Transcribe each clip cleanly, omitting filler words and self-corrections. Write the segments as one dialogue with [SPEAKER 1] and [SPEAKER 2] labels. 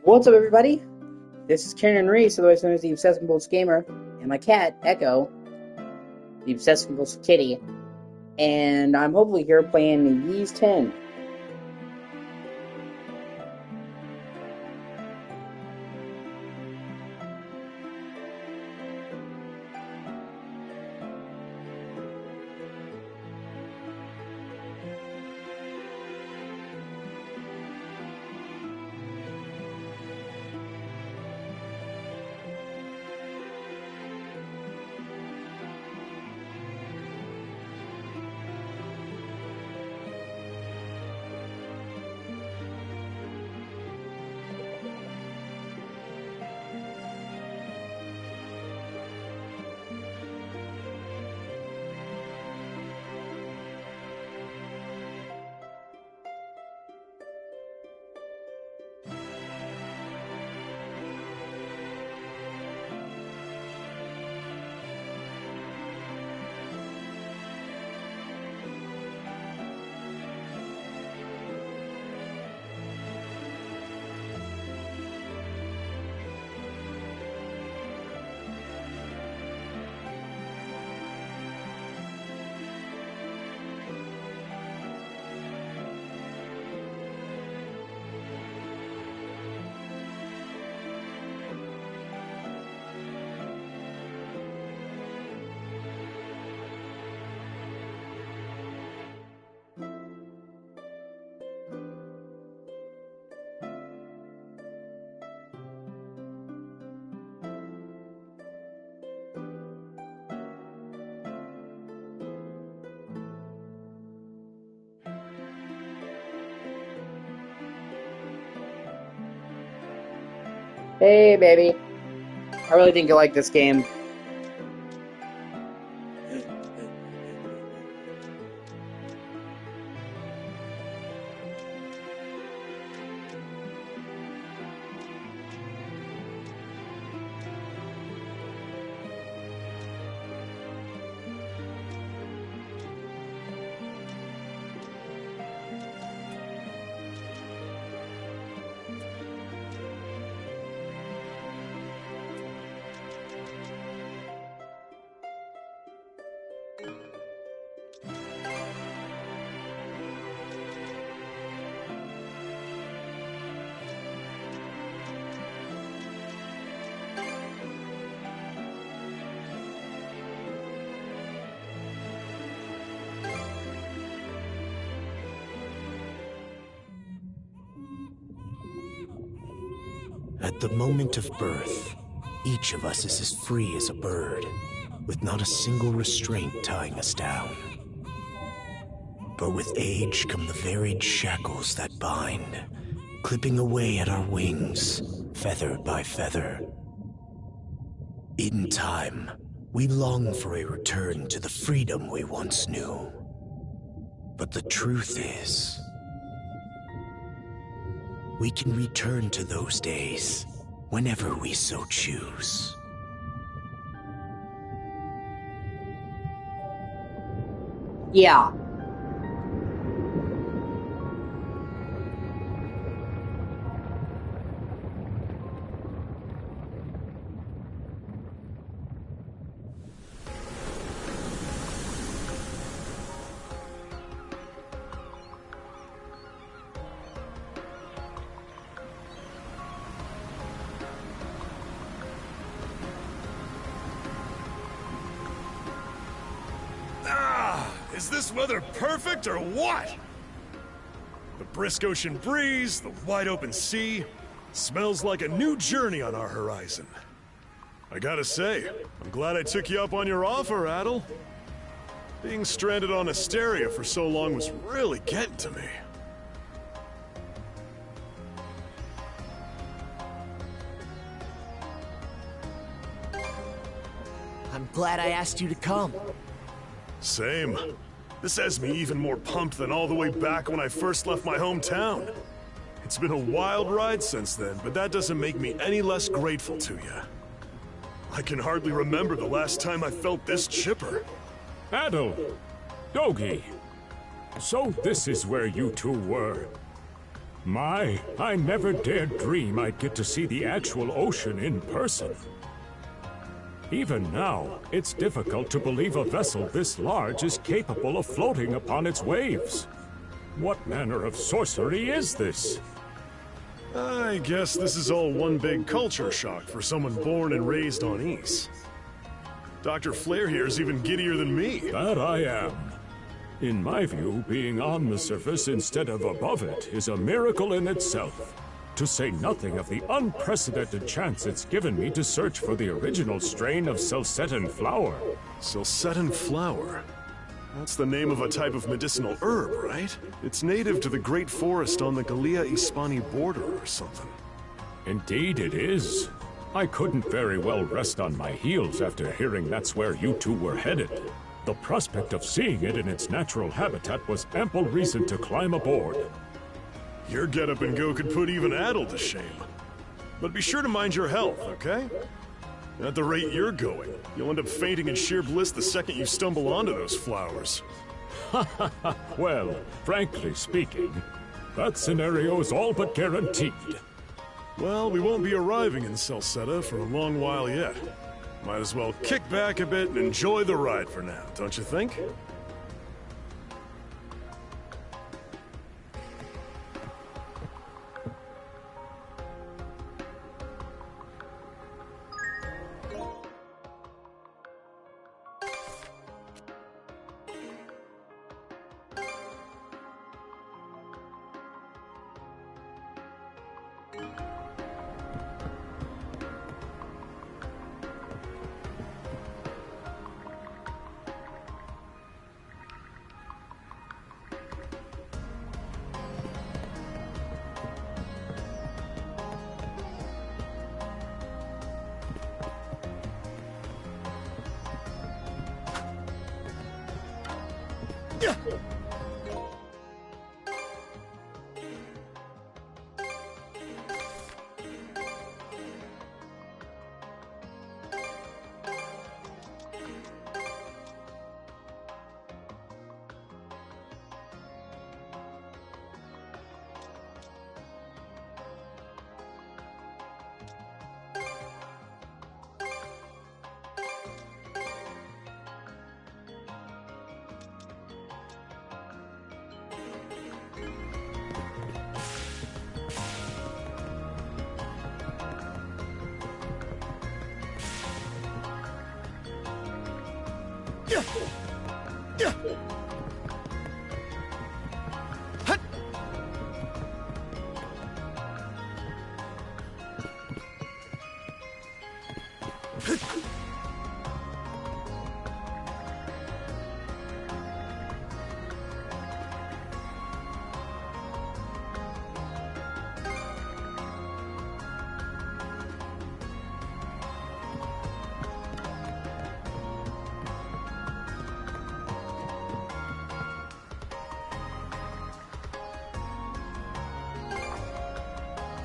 [SPEAKER 1] What's up, everybody? This is Karen Reese, otherwise known as the Obsessive Compulsive Gamer, and my cat, Echo, the Obsessive Compulsive Kitty, and I'm hopefully here playing Ys 10. Hey, baby. I really think you'll like this game.
[SPEAKER 2] At the moment of birth, each of us is as free as a bird, with not a single restraint tying us down. But with age come the varied shackles that bind, clipping away at our wings, feather by feather. In time, we long for a return to the freedom we once knew. But the truth is, we can return to those days whenever we so choose.
[SPEAKER 1] Yeah.
[SPEAKER 3] Is this weather perfect or what? The brisk ocean breeze, the wide open sea, smells like a new journey on our horizon. I gotta say, I'm glad I took you up on your offer, Adel. Being stranded on Asteria for so long was really getting to me.
[SPEAKER 4] I'm glad I asked you to come.
[SPEAKER 3] Same. This has me even more pumped than all the way back when I first left my hometown. It's been a wild ride since then, but that doesn't make me any less grateful to you. I can hardly remember the last time I felt this chipper.
[SPEAKER 5] Adel! Dogi! So this is where you two were. My, I never dared dream I'd get to see the actual ocean in person. Even now, it's difficult to believe a vessel this large is capable of floating upon its waves. What manner of sorcery is this?
[SPEAKER 3] I guess this is all one big culture shock for someone born and raised on Ys. Dr. Flair here's even giddier than me.
[SPEAKER 5] That I am. In my view, being on the surface instead of above it is a miracle in itself. To say nothing of the unprecedented chance it's given me to search for the original strain of Celcetan flower.
[SPEAKER 3] Celcetan flower? That's the name of a type of medicinal herb, right? It's native to the Great Forest on the Gallia-Hispani border or something.
[SPEAKER 5] Indeed it is. I couldn't very well rest on my heels after hearing that's where you two were headed. The prospect of seeing it in its natural habitat was ample reason to climb aboard.
[SPEAKER 3] Your get-up and go could put even Adel to shame. But be sure to mind your health, okay? At the rate you're going, you'll end up fainting in sheer bliss the second you stumble onto those flowers.
[SPEAKER 5] Well, frankly speaking, that scenario is all but guaranteed.
[SPEAKER 3] Well, we won't be arriving in Celceta for a long while yet. Might as well kick back a bit and enjoy the ride for now, don't you think?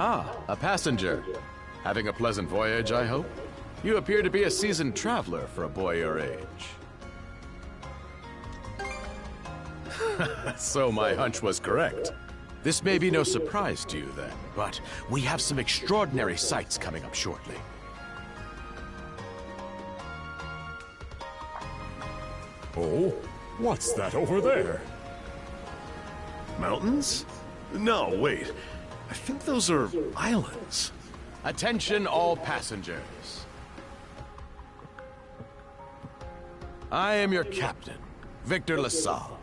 [SPEAKER 6] Ah, a passenger. Having a pleasant voyage, I hope? You appear to be a seasoned traveler for a boy your age. So my hunch was correct. This may be no surprise to you then, but we have some extraordinary sights coming up shortly.
[SPEAKER 5] Oh? What's that over there?
[SPEAKER 3] Mountains? No, wait. I think those are islands.
[SPEAKER 6] Attention all passengers. I am your captain, Victor LaSalle.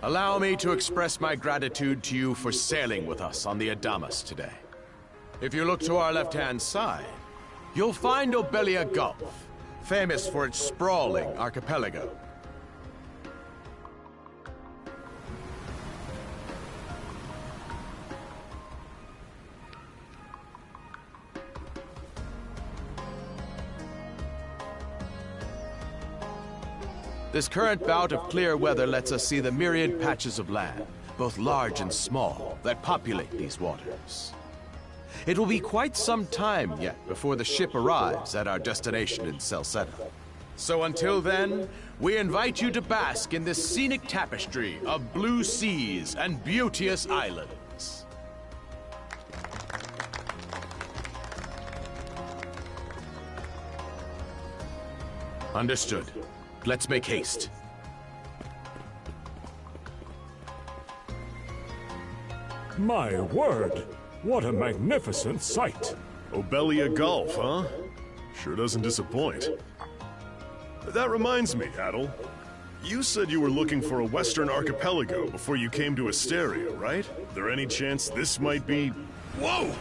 [SPEAKER 6] Allow me to express my gratitude to you for sailing with us on the Adamas today. If you look to our left-hand side, you'll find Obelia Gulf, famous for its sprawling archipelago. This current bout of clear weather lets us see the myriad patches of land, both large and small, that populate these waters. It will be quite some time yet before the ship arrives at our destination in Celceta. So until then, we invite you to bask in this scenic tapestry of blue seas and beauteous islands. Understood. Let's make haste.
[SPEAKER 5] My word! What a magnificent sight!
[SPEAKER 3] Obelia Gulf, huh? Sure doesn't disappoint. That reminds me, Adel. You said you were looking for a western archipelago before you came to Asteria, right? There any chance this might be... Whoa!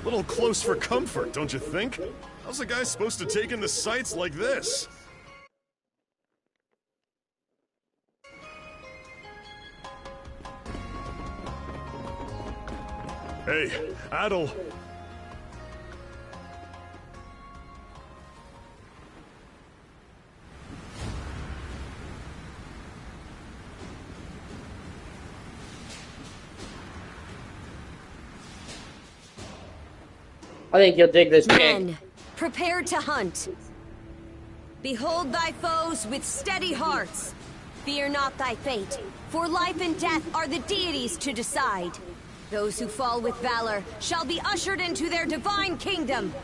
[SPEAKER 3] Little close for comfort, don't you think? How's a guy supposed to take in the sights like this? Hey, Adel.
[SPEAKER 1] I think you'll dig this chick.
[SPEAKER 7] Men, prepare to hunt. Behold thy foes with steady hearts. Fear not thy fate, for life and death are the deities to decide. Those who fall with valor shall be ushered into their divine kingdom.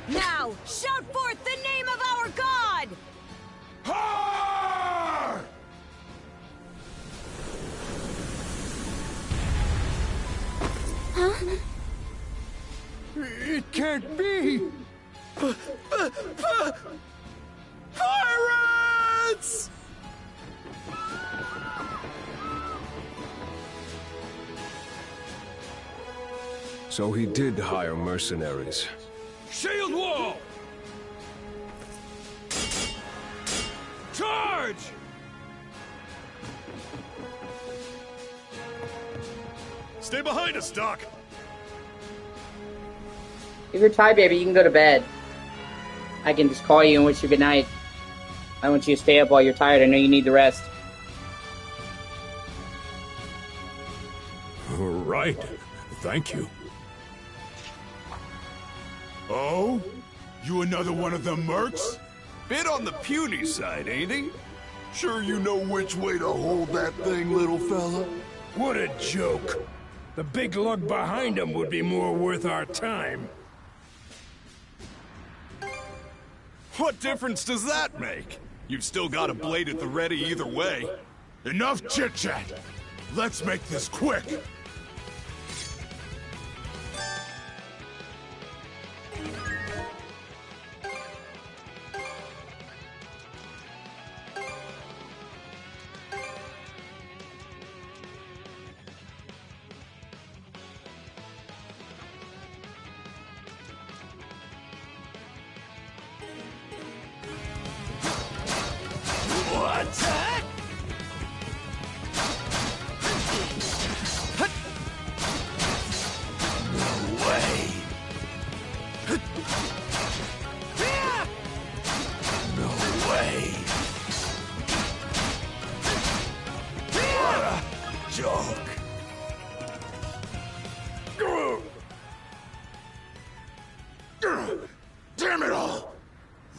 [SPEAKER 7] Now, shout forth the name of our god!
[SPEAKER 3] Har!
[SPEAKER 7] Huh?
[SPEAKER 5] It can't be!
[SPEAKER 6] Pirates!
[SPEAKER 8] So he did hire mercenaries.
[SPEAKER 3] Shield wall! Charge! Stay behind us, Doc!
[SPEAKER 1] If you're tired, baby, you can go to bed. I can just call you and wish you good night. I want you to stay up while you're tired. I know you need the rest.
[SPEAKER 5] Right. Thank you.
[SPEAKER 9] Oh? You another one of them mercs? Bit on the puny side, ain't he? Sure you know which way to hold that thing, little fella?
[SPEAKER 10] What a joke. The big lug behind him would be more worth our time.
[SPEAKER 9] What difference does that make? You've still got a blade at the ready either way. Enough chit-chat! Let's make this quick!
[SPEAKER 6] Attack! No way! No way! What a joke!
[SPEAKER 9] Damn it all!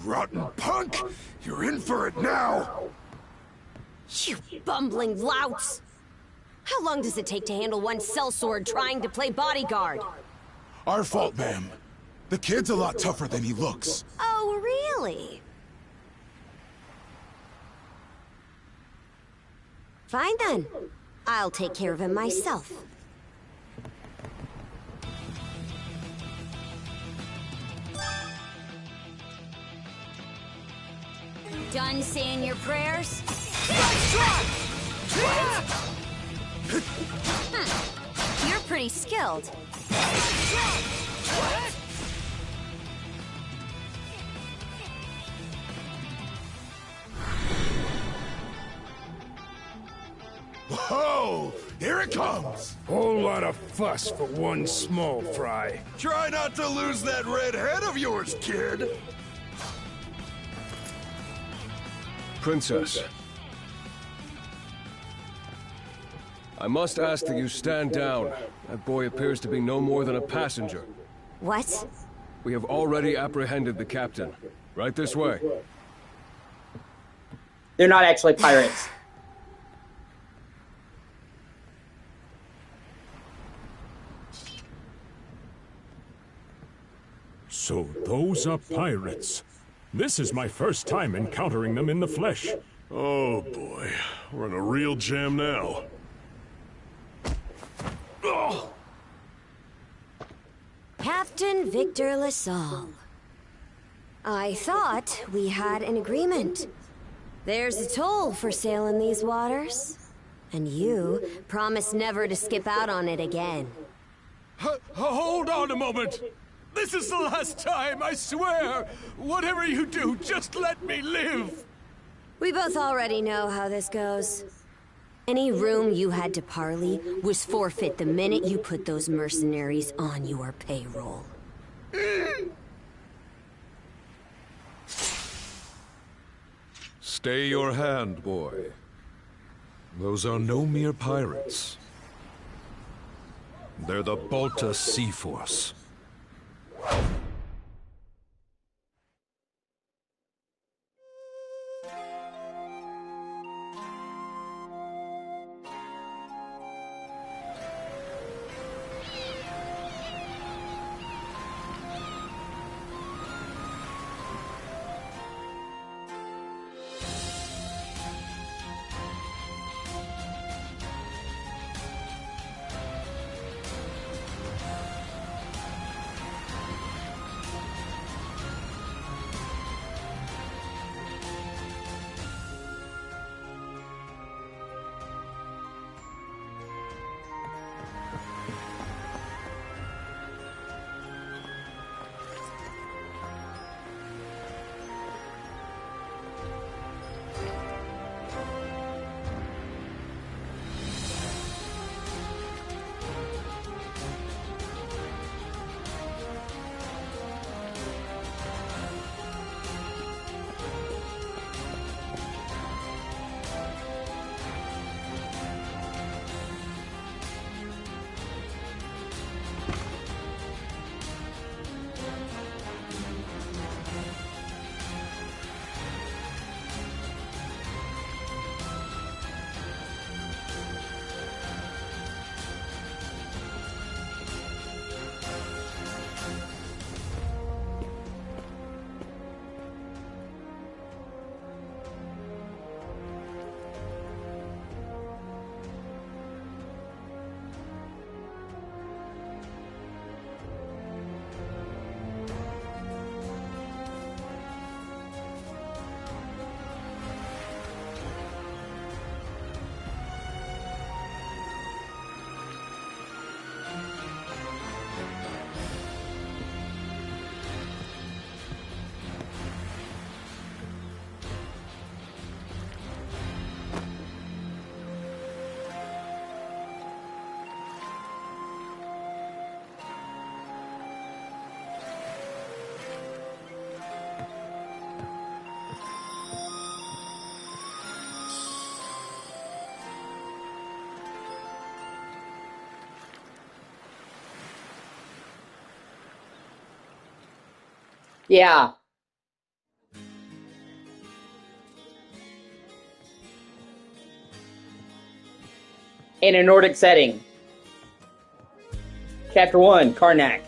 [SPEAKER 9] Rotten punk! You're in for it now!
[SPEAKER 7] You bumbling louts! How long does it take to handle one sellsword trying to play bodyguard?
[SPEAKER 9] Our fault, ma'am. The kid's a lot tougher than he looks.
[SPEAKER 7] Oh, really? Fine then. I'll take care of him myself. Done saying your prayers? You're pretty skilled.
[SPEAKER 9] Whoa! Here it comes!
[SPEAKER 10] Whole lot of fuss for one small fry.
[SPEAKER 9] Try not to lose that red head of yours, kid!
[SPEAKER 8] Princess. I must ask that you stand down. That boy appears to be no more than a passenger.
[SPEAKER 7] What?
[SPEAKER 8] We have already apprehended the captain. Right this way.
[SPEAKER 1] They're not actually pirates.
[SPEAKER 5] So those are pirates. This is my first time encountering them in the flesh.
[SPEAKER 3] Oh boy, we're in a real jam now. Oh.
[SPEAKER 7] Captain Victor LaSalle. I thought we had an agreement. There's a toll for sailing these waters. And you promised never to skip out on it again.
[SPEAKER 8] Hold on a moment! This is the last time, I swear! Whatever you do, just let me live!
[SPEAKER 7] We both already know how this goes. Any room you had to parley was forfeit the minute you put those mercenaries on your payroll.
[SPEAKER 11] Stay your hand, boy. Those are no mere pirates. They're the Balta Sea Force.
[SPEAKER 1] Yeah. In a Nordic setting. Chapter 1, Karnak.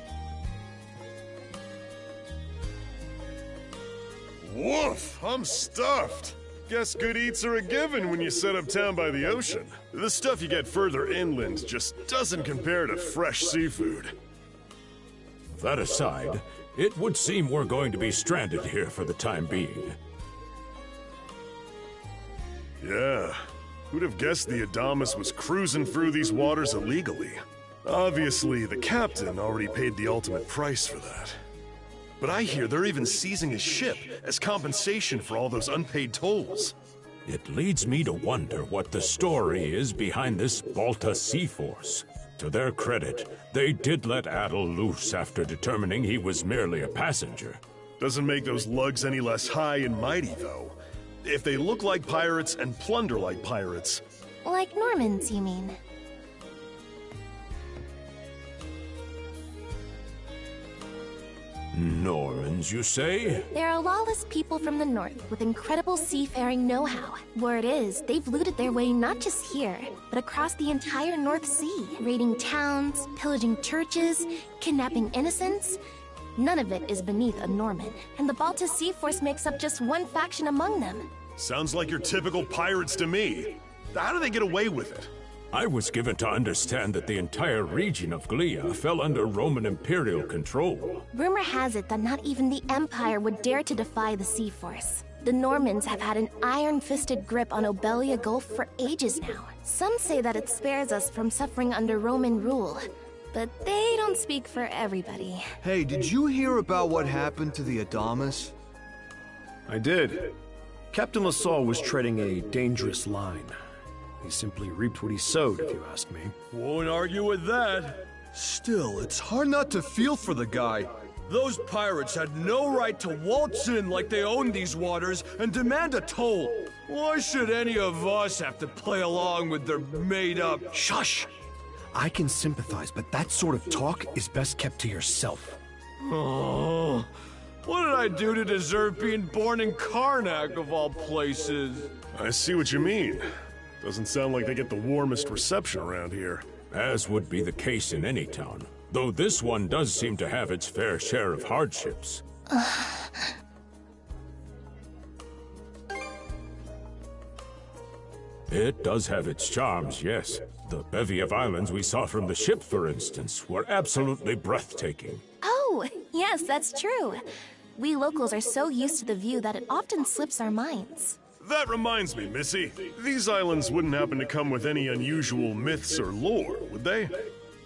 [SPEAKER 3] Woof! I'm stuffed. Guess good eats are a given when you set up town by the ocean. The stuff you get further inland just doesn't compare to fresh seafood.
[SPEAKER 5] That aside, it would seem we're going to be stranded here for the time being.
[SPEAKER 3] Yeah. Who'd have guessed the Adamas was cruising through these waters illegally? Obviously, the captain already paid the ultimate price for that. But I hear they're even seizing his ship as compensation for all those unpaid tolls.
[SPEAKER 5] It leads me to wonder what the story is behind this Balta Sea Force. To their credit, they did let Adel loose after determining he was merely a passenger.
[SPEAKER 3] Doesn't make those lugs any less high and mighty, though. If they look like pirates and plunder like pirates...
[SPEAKER 12] Like Normans, you mean?
[SPEAKER 5] Normans, you say?
[SPEAKER 12] They're a lawless people from the north with incredible seafaring know-how. Word is, they've looted their way not just here, but across the entire North Sea, raiding towns, pillaging churches, kidnapping innocents. None of it is beneath a Norman, and the Baltus Sea Force makes up just one faction among them.
[SPEAKER 3] Sounds like your typical pirates to me. How do they get away with it?
[SPEAKER 5] I was given to understand that the entire region of Glia fell under Roman Imperial control.
[SPEAKER 12] Rumor has it that not even the Empire would dare to defy the Sea Force. The Normans have had an iron-fisted grip on Obelia Gulf for ages now. Some say that it spares us from suffering under Roman rule, but they don't speak for everybody.
[SPEAKER 13] Hey, did you hear about what happened to the Adamas?
[SPEAKER 14] I did. Captain LaSalle was treading a dangerous line. He simply reaped what he sowed, if you ask me.
[SPEAKER 8] Won't argue with that.
[SPEAKER 13] Still, it's hard not to feel for the guy.
[SPEAKER 8] Those pirates had no right to waltz in like they owned these waters and demand a toll. Why should any of us have to play along with their made-up...
[SPEAKER 14] Shush! I can sympathize, but that sort of talk is best kept to yourself.
[SPEAKER 8] Oh, what did I do to deserve being born in Karnak, of all places?
[SPEAKER 3] I see what you mean. Doesn't sound like they get the warmest reception around here.
[SPEAKER 5] As would be the case in any town, though this one does seem to have its fair share of hardships. It does have its charms, yes. The bevy of islands we saw from the ship, for instance, were absolutely breathtaking.
[SPEAKER 12] Oh, yes, that's true. We locals are so used to the view that it often slips our minds.
[SPEAKER 3] That reminds me, Missy. These islands wouldn't happen to come with any unusual myths or lore, would they?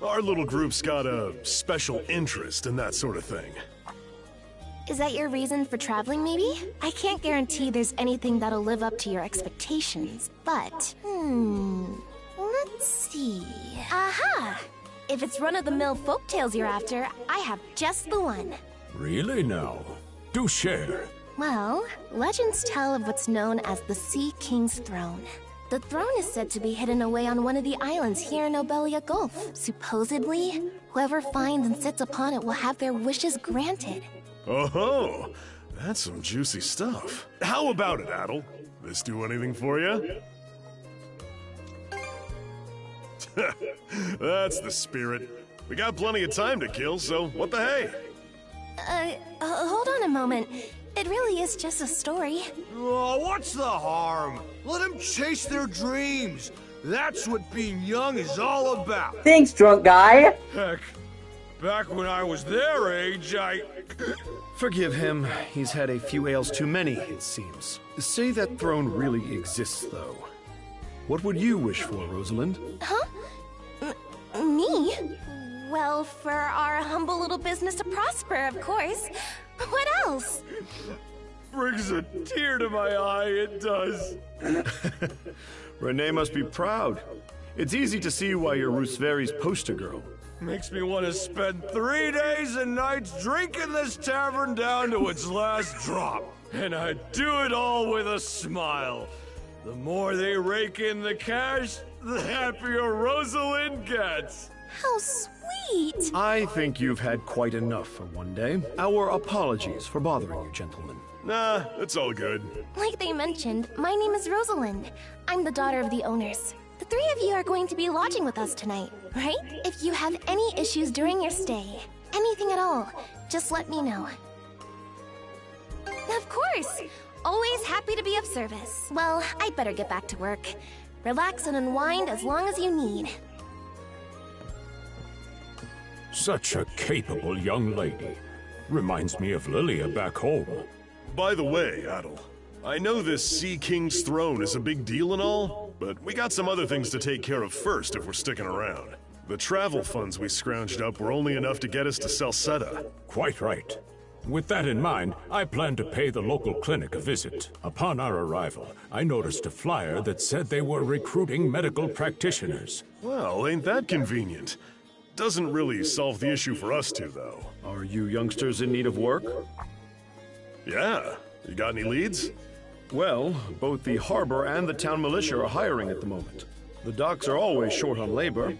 [SPEAKER 3] Our little group's got a special interest in that sort of thing.
[SPEAKER 12] Is that your reason for traveling, maybe? I can't guarantee there's anything that'll live up to your expectations, but... let's see... Aha! If it's run-of-the-mill folktales you're after, I have just the one.
[SPEAKER 5] Really now? Do share.
[SPEAKER 12] Well, legends tell of what's known as the Sea King's Throne. The throne is said to be hidden away on one of the islands here in Obelia Gulf. Supposedly, whoever finds and sits upon it will have their wishes granted.
[SPEAKER 3] Oh-ho! That's some juicy stuff. How about it, Adel? This do anything for you? That's the spirit. We got plenty of time to kill, so what the hey?
[SPEAKER 12] Hold on a moment. It really is just a story.
[SPEAKER 13] Oh, what's the harm? Let them chase their dreams. That's what being young is all about.
[SPEAKER 1] Thanks, drunk guy.
[SPEAKER 8] Heck, back when I was their age,
[SPEAKER 14] Forgive him. He's had a few ales too many, it seems. Say that throne really exists, though. What would you wish for, Rosalind?
[SPEAKER 12] Huh? Me? Well, for our humble little business to prosper, of course. What else?
[SPEAKER 8] Brings a tear to my eye, it does.
[SPEAKER 14] Renee must be proud. It's easy to see why you're Rooseveri's poster girl.
[SPEAKER 8] Makes me want to spend 3 days and nights drinking this tavern down to its last drop. And I do it all with a smile. The more they rake in the cash, the happier Rosalind gets.
[SPEAKER 12] How sweet!
[SPEAKER 14] I think you've had quite enough for one day. Our apologies for bothering you, gentlemen.
[SPEAKER 3] Nah, it's all good.
[SPEAKER 12] Like they mentioned, my name is Rosalind. I'm the daughter of the owners. The three of you are going to be lodging with us tonight, right? If you have any issues during your stay, anything at all, just let me know. Of course! Always happy to be of service. Well, I'd better get back to work. Relax and unwind as long as you need.
[SPEAKER 5] Such a capable young lady. Reminds me of Lilia back home.
[SPEAKER 3] By the way, Adel, I know this Sea King's throne is a big deal and all, but we got some other things to take care of first if we're sticking around. The travel funds we scrounged up were only enough to get us to Salsetta.
[SPEAKER 5] Quite right. With that in mind, I plan to pay the local clinic a visit. Upon our arrival, I noticed a flyer that said they were recruiting medical practitioners.
[SPEAKER 3] Well, ain't that convenient? Doesn't really solve the issue for us two, though.
[SPEAKER 14] Are you youngsters in need of work?
[SPEAKER 3] Yeah. You got any leads?
[SPEAKER 14] Well, both the harbor and the town militia are hiring at the moment. The docks are always short on labor.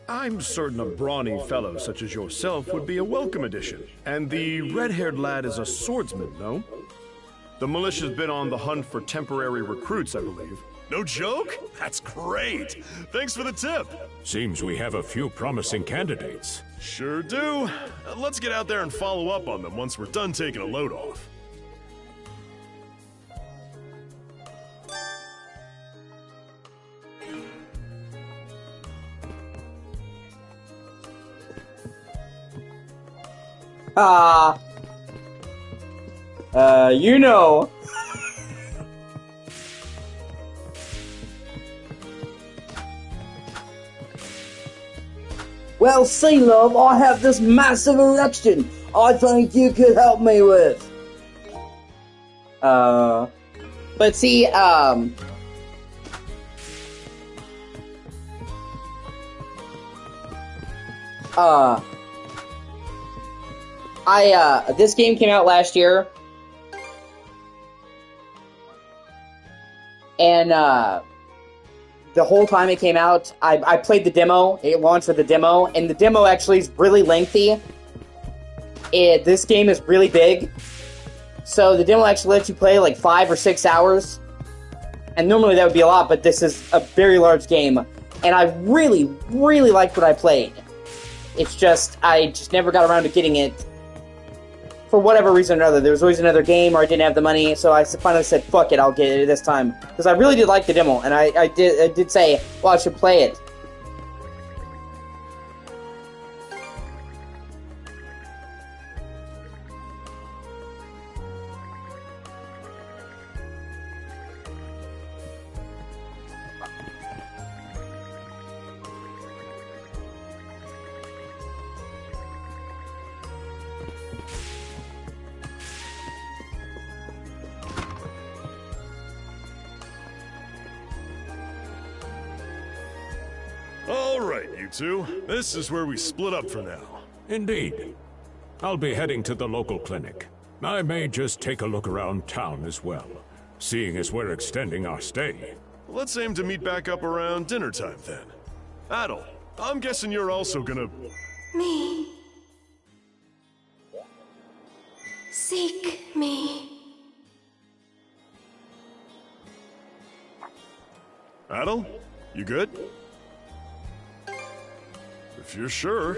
[SPEAKER 14] I'm certain a brawny fellow such as yourself would be a welcome addition. And the red-haired lad is a swordsman, no? The militia's been on the hunt for temporary recruits, I believe.
[SPEAKER 3] No joke? That's great. Thanks for the tip.
[SPEAKER 5] Seems we have a few promising candidates.
[SPEAKER 3] Sure do. Let's get out there and follow up on them once we're done taking a load off.
[SPEAKER 1] You know. Well, see, love, I have this massive erection I think you could help me with. But see, this game came out last year, and, the whole time it came out, I played the demo. It launched with the demo, and the demo actually is really lengthy. This game is really big, so the demo actually lets you play like 5 or 6 hours, and normally that would be a lot, but this is a very large game, and I really, really liked what I played. It's just, I just never got around to getting it. For whatever reason or another, there was always another game, or I didn't have the money, so I finally said, fuck it, I'll get it this time. Because I really did like the demo, and I did say, well, I should play it.
[SPEAKER 3] Alright, you two. This is where we split up for now.
[SPEAKER 5] Indeed. I'll be heading to the local clinic. I may just take a look around town as well, seeing as we're extending our stay.
[SPEAKER 3] Let's aim to meet back up around dinner time then. Adel, I'm guessing you're also gonna...
[SPEAKER 12] Me. Seek me.
[SPEAKER 3] Adel, you good? If you're sure.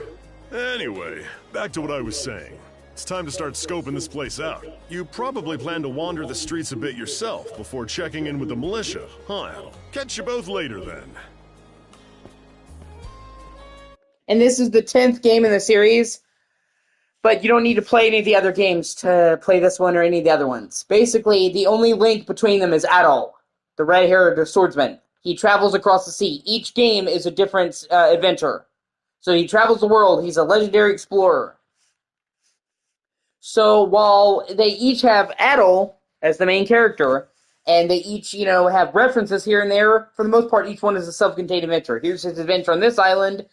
[SPEAKER 3] Anyway, back to what I was saying. It's time to start scoping this place out. You probably plan to wander the streets a bit yourself before checking in with the militia, huh, Adel? Catch you both later then.
[SPEAKER 1] And this is the 10th game in the series, but you don't need to play any of the other games to play this one or any of the other ones. Basically, the only link between them is Adol, the red-haired swordsman. He travels across the sea. Each game is a different adventure. So he travels the world. He's a legendary explorer. So while they each have Adol as the main character, and they each, have references here and there, for the most part, each one is a self-contained adventure. Here's his adventure on this island.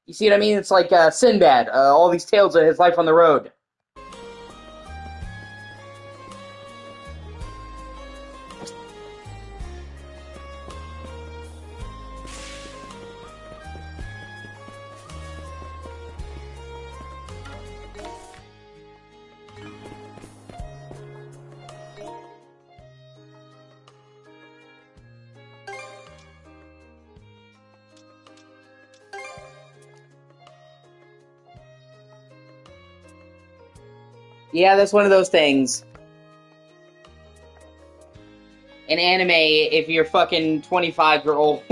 [SPEAKER 1] You see what I mean? It's like Sinbad, all these tales of his life on the road. Yeah, that's one of those things. In anime, if you're fucking 25, you're old.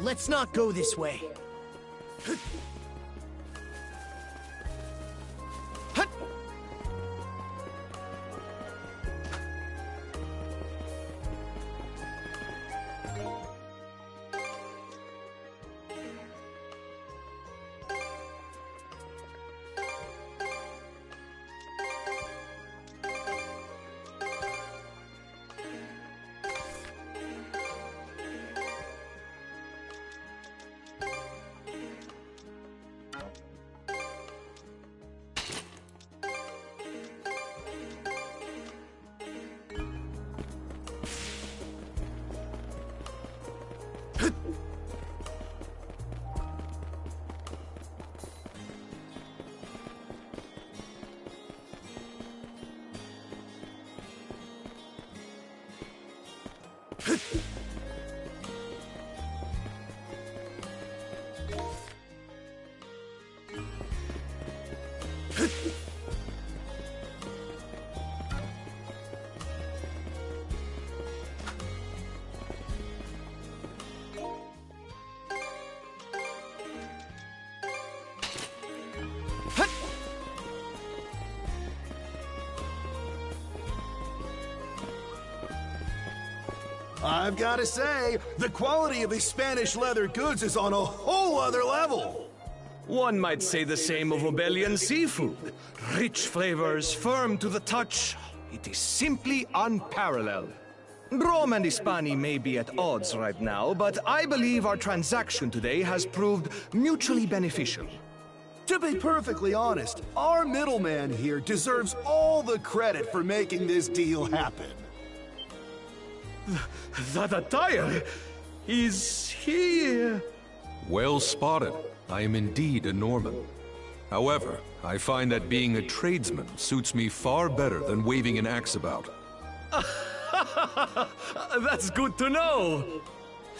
[SPEAKER 4] Let's not go this way.
[SPEAKER 15] I've got to say, the quality of these Spanish leather goods is on a whole other level.
[SPEAKER 8] One might say the same of Obelian seafood. Rich flavors, firm to the touch. It is simply unparalleled. Rome and Hispania may be at odds right now, but I believe our transaction today has proved mutually beneficial.
[SPEAKER 15] To be perfectly honest, our middleman here deserves all the credit for making this deal happen.
[SPEAKER 8] That attire? Is he...
[SPEAKER 11] Well spotted. I am indeed a Norman. However, I find that being a tradesman suits me far better than waving an axe about.
[SPEAKER 8] That's good to know.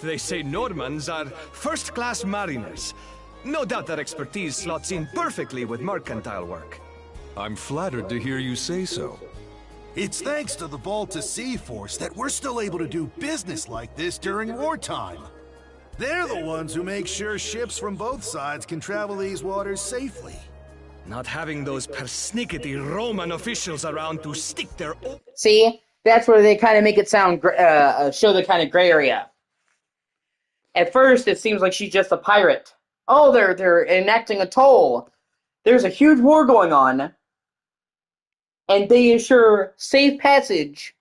[SPEAKER 8] They say Normans are first-class mariners. No doubt that expertise slots in perfectly with mercantile work.
[SPEAKER 11] I'm flattered to hear you say so.
[SPEAKER 15] It's thanks to the Volta Sea Force that we're still able to do business like this during wartime. They're the ones who make sure ships from both sides can travel these waters safely.
[SPEAKER 8] Not having those persnickety Roman officials around to stick their...
[SPEAKER 1] See? That's where they kind of make it sound, show the kind of gray area. At first, it seems like she's just a pirate. Oh, they're enacting a toll. There's a huge war going on. And they ensure safe passage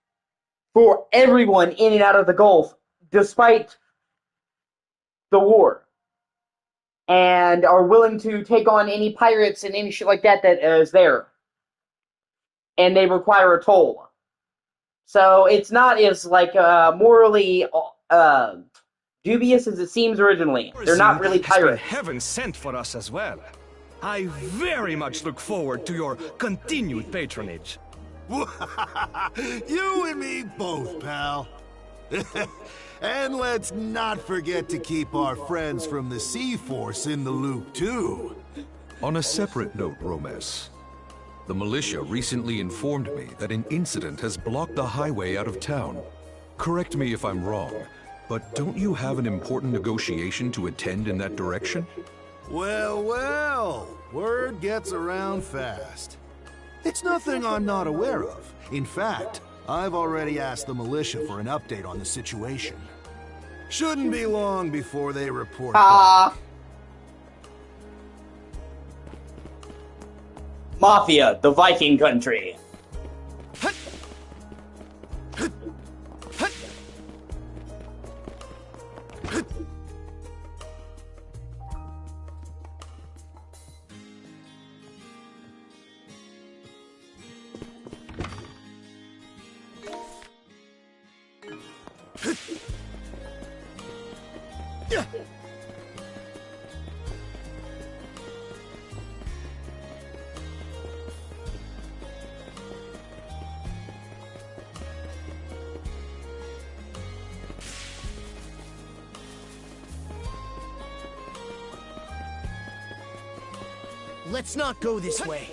[SPEAKER 1] for everyone in and out of the Gulf, despite the war. And are willing to take on any pirates and any shit like that that is there. And they require a toll. So it's not as, like, morally dubious as it seems originally. They're not really pirates.
[SPEAKER 8] Heaven sent for us as well. I very much look forward to your continued patronage.
[SPEAKER 15] You and me both, pal. And let's not forget to keep our friends from the Sea Force in the loop, too.
[SPEAKER 11] On a separate note, Romes, the militia recently informed me that an incident has blocked the highway out of town. Correct me if I'm wrong, but don't you have an important negotiation to attend in that direction?
[SPEAKER 15] Well, well, word gets around fast. It's nothing I'm not aware of. In fact, I've already asked the militia for an update on the situation. Shouldn't be long before they report back.
[SPEAKER 1] Mafia, the Viking country.
[SPEAKER 4] Let's not go this way.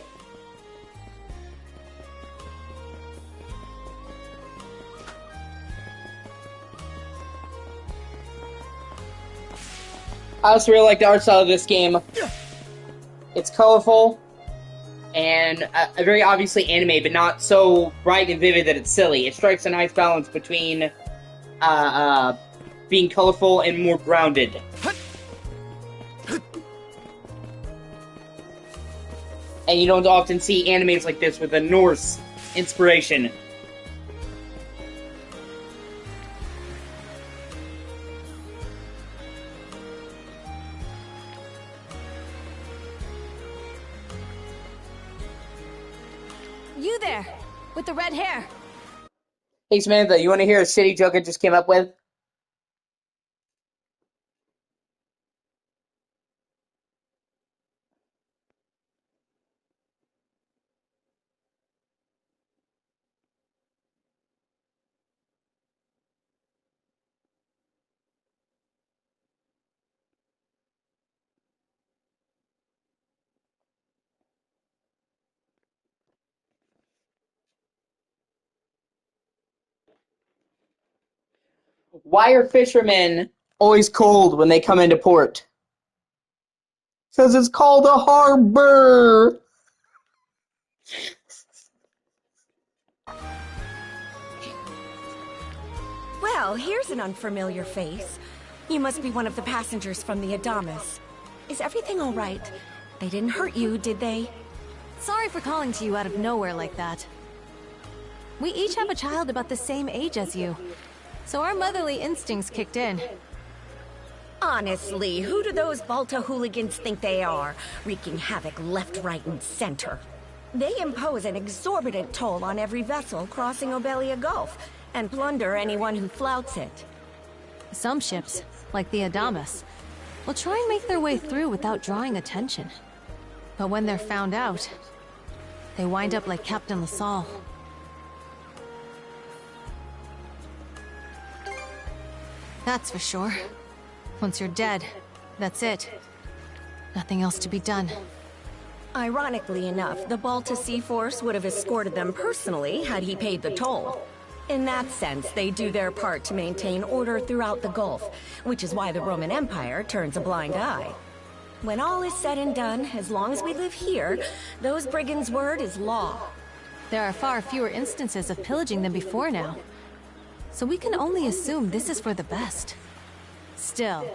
[SPEAKER 1] I also really like the art style of this game. It's colorful and very obviously anime, but not so bright and vivid that it's silly. It strikes a nice balance between being colorful and more grounded. And you don't often see animes like this with a Norse inspiration.
[SPEAKER 7] You there, with the red hair.
[SPEAKER 1] Hey Samantha, you want to hear a shitty joke I just came up with? Why are fishermen always cold when they come into port? Because it's called a harbor!
[SPEAKER 16] Well, here's an unfamiliar face. You must be one of the passengers from the Adamas. Is everything all right? They didn't hurt you, did they?
[SPEAKER 17] Sorry for calling to you out of nowhere like that. We each have a child about the same age as you, so our motherly instincts kicked in.
[SPEAKER 16] Honestly, who do those Balta hooligans think they are, wreaking havoc left, right, and center? They impose an exorbitant toll on every vessel crossing Obelia Gulf, and plunder anyone who flouts it.
[SPEAKER 17] Some ships, like the Adamas, will try and make their way through without drawing attention. But when they're found out, they wind up like Captain LaSalle. That's for sure. Once you're dead, that's it. Nothing else to be done.
[SPEAKER 16] Ironically enough, the Balta Sea Force would have escorted them personally had he paid the toll. In that sense, they do their part to maintain order throughout the Gulf, which is why the Roman Empire turns a blind eye. When all is said and done, as long as we live here, those brigands' word is law.
[SPEAKER 17] There are far fewer instances of pillaging than before now, so we can only assume this is for the best. Still,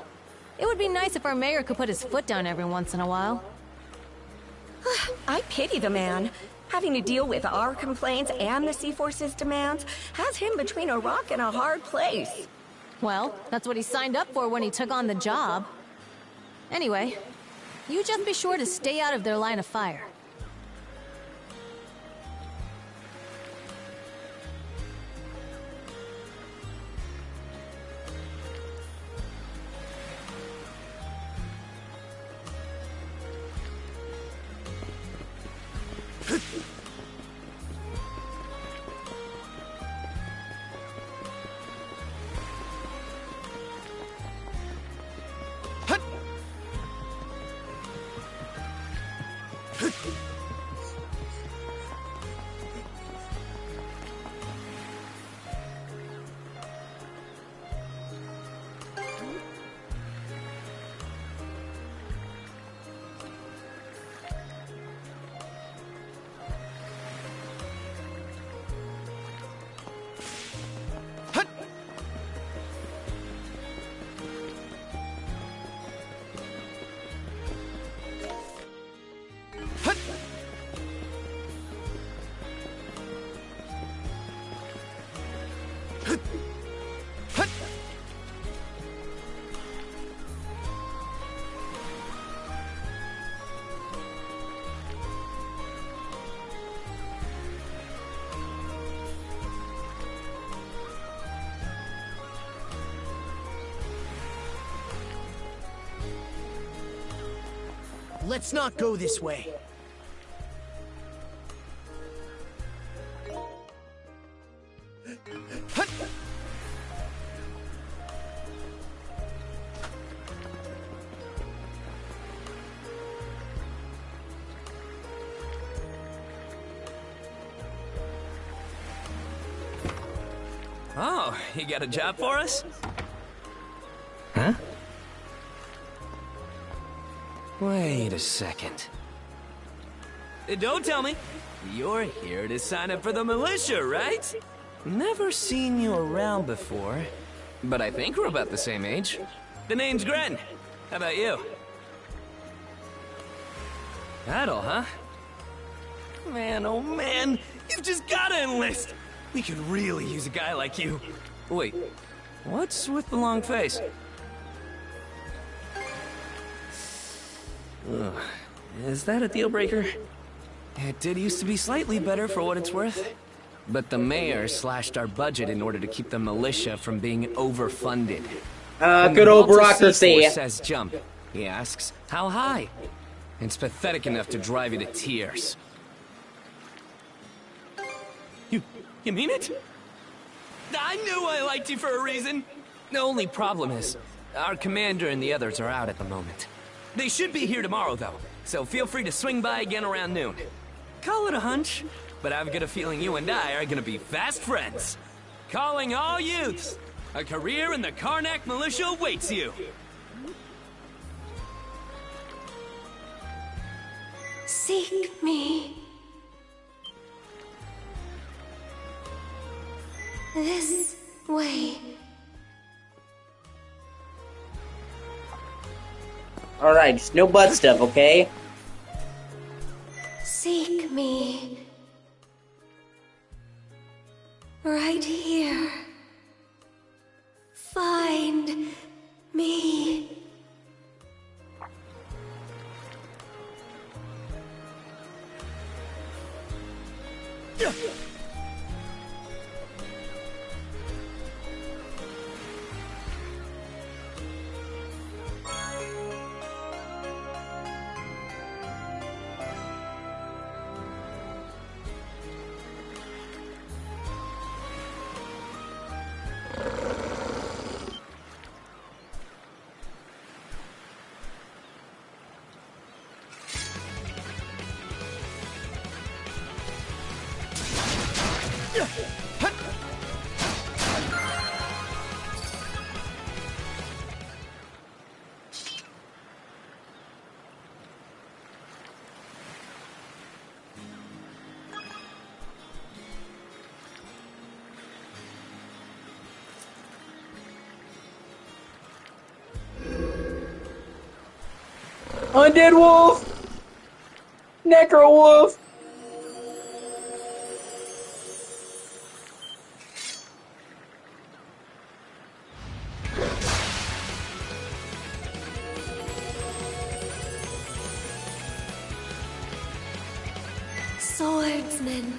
[SPEAKER 17] it would be nice if our mayor could put his foot down every once in a while.
[SPEAKER 16] I pity the man. Having to deal with our complaints and the Sea Force's demands has him between a rock and a hard place.
[SPEAKER 17] Well, that's what he signed up for when he took on the job. Anyway, you just be sure to stay out of their line of fire.
[SPEAKER 4] Let's not go this way.
[SPEAKER 18] Oh, you got a job for us?
[SPEAKER 2] Huh?
[SPEAKER 18] Wait a second. Don't tell me. You're here to sign up for the militia, right? Never seen you around before, but I think we're about the same age. The name's Gren. How about you? Adel, huh? Man, oh man, you've just gotta enlist! We could really use a guy like you. Wait, what's with the long face? Ugh, is that a deal breaker? It did used to be slightly better for what it's worth. But the mayor slashed our budget in order to keep the militia from being overfunded.
[SPEAKER 1] Good old bureaucracy.
[SPEAKER 18] Says jump. He asks, how high? It's pathetic enough to drive you to tears. You mean it? I knew I liked you for a reason. The only problem is, our commander and the others are out at the moment. They should be here tomorrow, though, so feel free to swing by again around noon. Call it a hunch, but I've got a feeling you and I are gonna be fast friends. Calling all youths, a career in the Karnak militia awaits you.
[SPEAKER 12] Seek me. This way.
[SPEAKER 1] Alright, just no butt stuff, okay?
[SPEAKER 12] Seek me. Right here. Find me.
[SPEAKER 1] Undead wolf! Necro wolf!
[SPEAKER 12] Swordsman.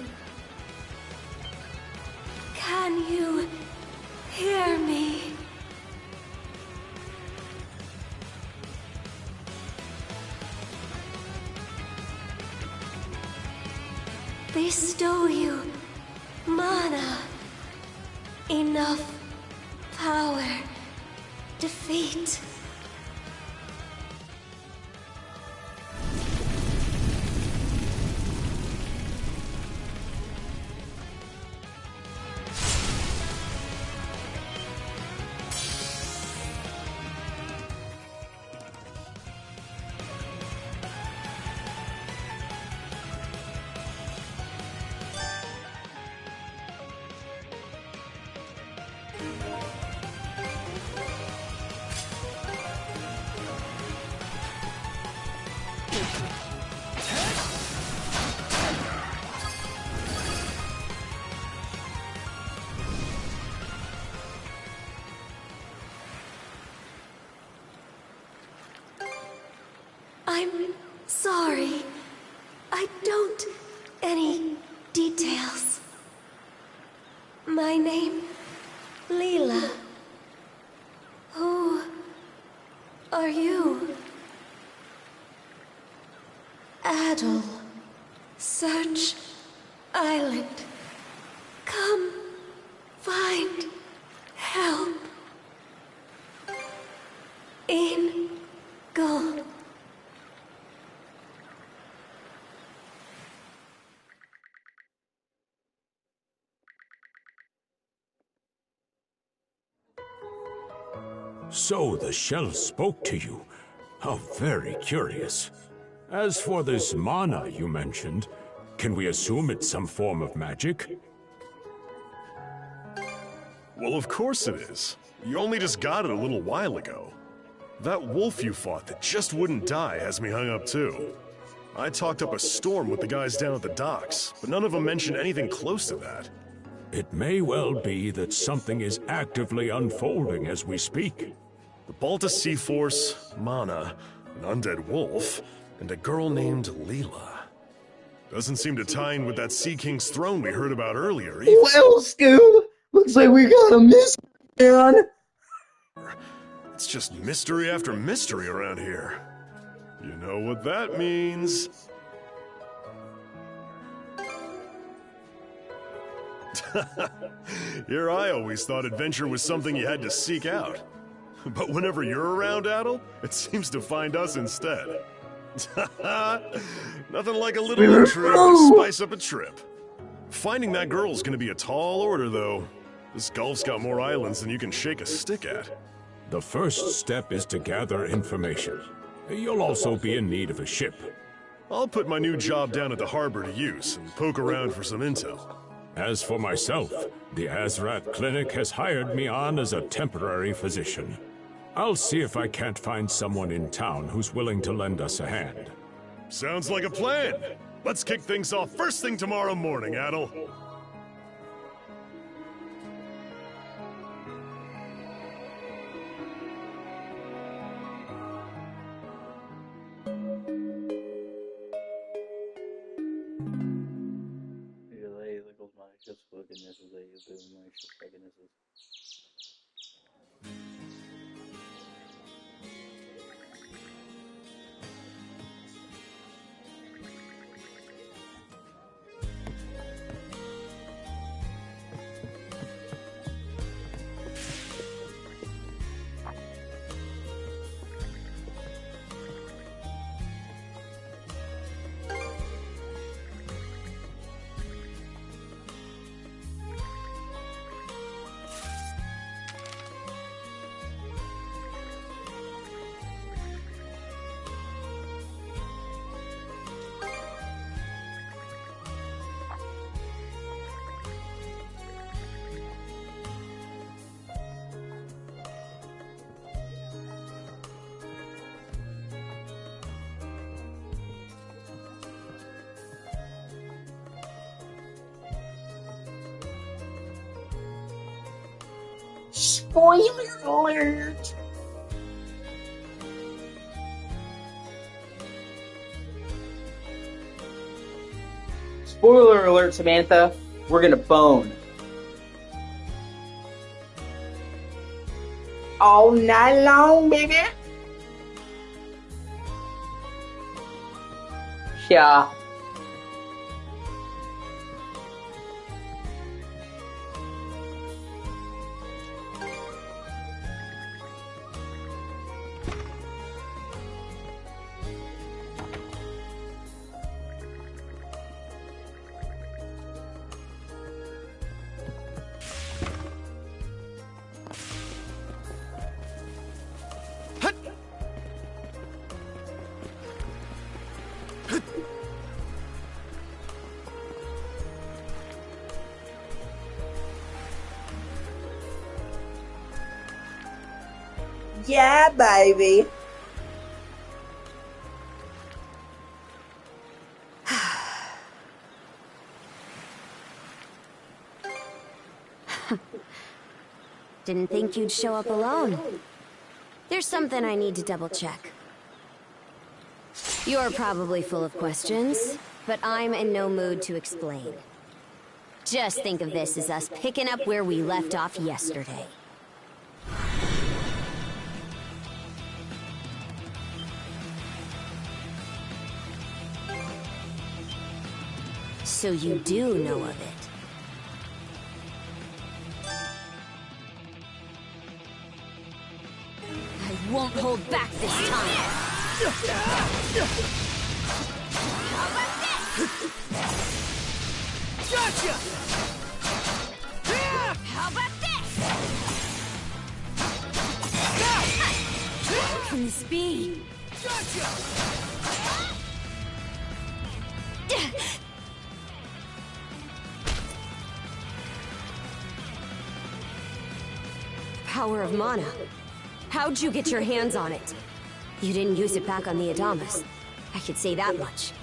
[SPEAKER 12] Can you hear me? Bestow you mana, enough power, defeat. I'm sorry. I don't... any details. My name... Leela. Who... are you? Adel. Search... Island. Come... find... help. In... go.
[SPEAKER 5] So the shell spoke to you. How very curious. As for this mana you mentioned, can we assume it's some form of magic?
[SPEAKER 3] Well, of course it is. You only just got it a little while ago. That wolf you fought that just wouldn't die has me hung up too. I talked up a storm with the guys down at the docks, but none of them mentioned anything close to that.
[SPEAKER 5] It may well be that something is actively unfolding as we speak.
[SPEAKER 3] The Balta Sea Force, Mana, an undead wolf, and a girl named Leela. Doesn't seem to tie in with that Sea King's throne we heard about earlier either.
[SPEAKER 1] Well, Scoob, looks like we got a mystery on.
[SPEAKER 3] It's just mystery after mystery around here. You know what that means. Here I always thought adventure was something you had to seek out. But whenever you're around, Adel, it seems to find us instead. Nothing like a little intrigue to spice up a trip. Finding that girl's gonna be a tall order, though. This Gulf's got more islands than you can shake a stick at.
[SPEAKER 5] The first step is to gather information. You'll also be in need of a ship.
[SPEAKER 3] I'll put my new job down at the harbor to use and poke around for some intel.
[SPEAKER 5] As for myself, the Azrat Clinic has hired me on as a temporary physician. I'll see if I can't find someone in town who's willing to lend us a hand.
[SPEAKER 3] Sounds like a plan. Let's kick things off first thing tomorrow morning, Adel.
[SPEAKER 1] Spoiler alert! Spoiler alert, Samantha. We're gonna bone. All night long, baby. Yeah. Yeah, baby.
[SPEAKER 7] Didn't think you'd show up alone. There's something I need to double check. You're probably full of questions, but I'm in no mood to explain. Just think of this as us picking up where we left off yesterday. So you do know of it. I won't hold back this time. How about this? Gotcha! How about this? What can this be? Power of mana. How'd you get your hands on it? You didn't use it back on the Adamas. I could say that much.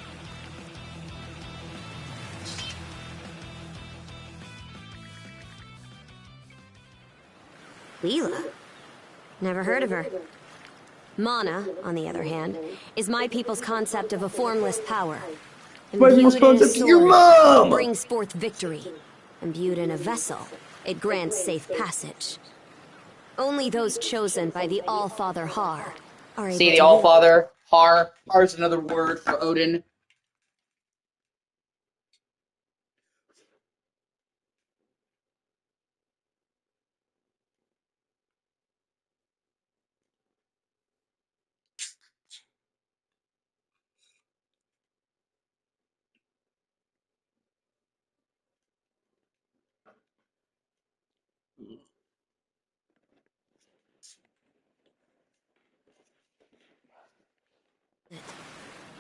[SPEAKER 7] Leela? Never heard of her. Mana, on the other hand, is my people's concept of a formless power.
[SPEAKER 1] My people's concept of your mom!
[SPEAKER 7] Brings forth victory. Imbued in a vessel, it grants safe passage. Only those chosen by the All-Father Har are able to...
[SPEAKER 1] See, the All-Father, Har. Har is another word for Odin.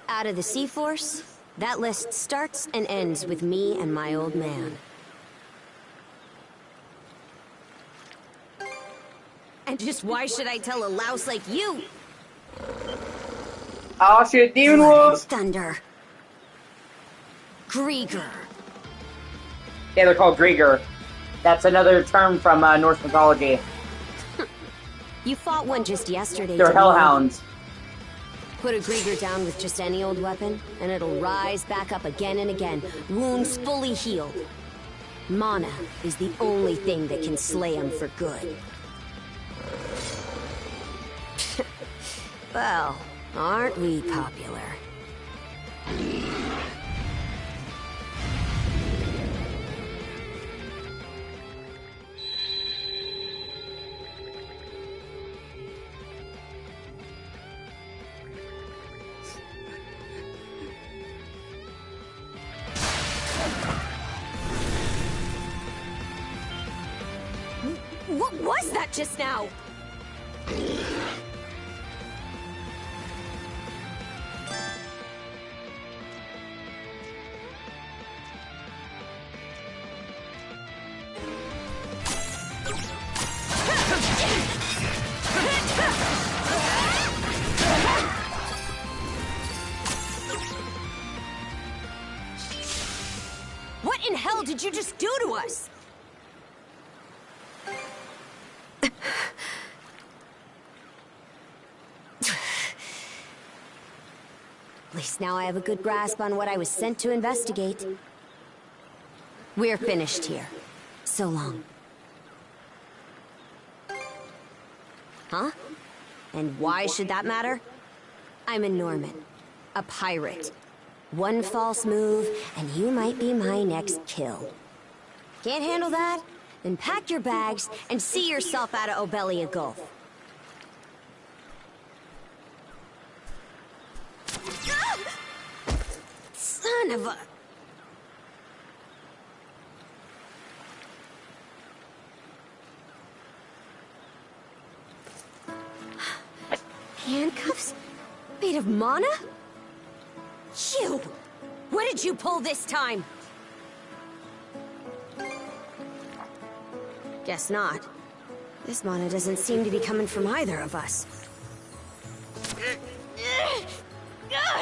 [SPEAKER 7] Out of the Sea Force, that list starts and ends with me and my old man. And just why should I tell a louse like you?
[SPEAKER 1] Oh shit, Demon Wolf!
[SPEAKER 7] Thunder. Grieger.
[SPEAKER 1] Yeah, they're called Grieger. That's another term from Norse mythology.
[SPEAKER 7] You fought one just yesterday.
[SPEAKER 1] They're hellhounds.
[SPEAKER 7] Put a Grieger down with just any old weapon, and it'll rise back up again and again, wounds fully healed. Mana is the only thing that can slay him for good. Well, aren't we popular? What was that just now? What in hell did you just do to us? At least now I have a good grasp on what I was sent to investigate. We're finished here. So long. Huh? And why should that matter? I'm a Norman. A pirate. One false move, and you might be my next kill. Can't handle that? Then pack your bags and see yourself out of Obelia Gulf. Son of a... Handcuffs? Made of mana? You! What did you pull this time? Guess not. This mana doesn't seem to be coming from either of us.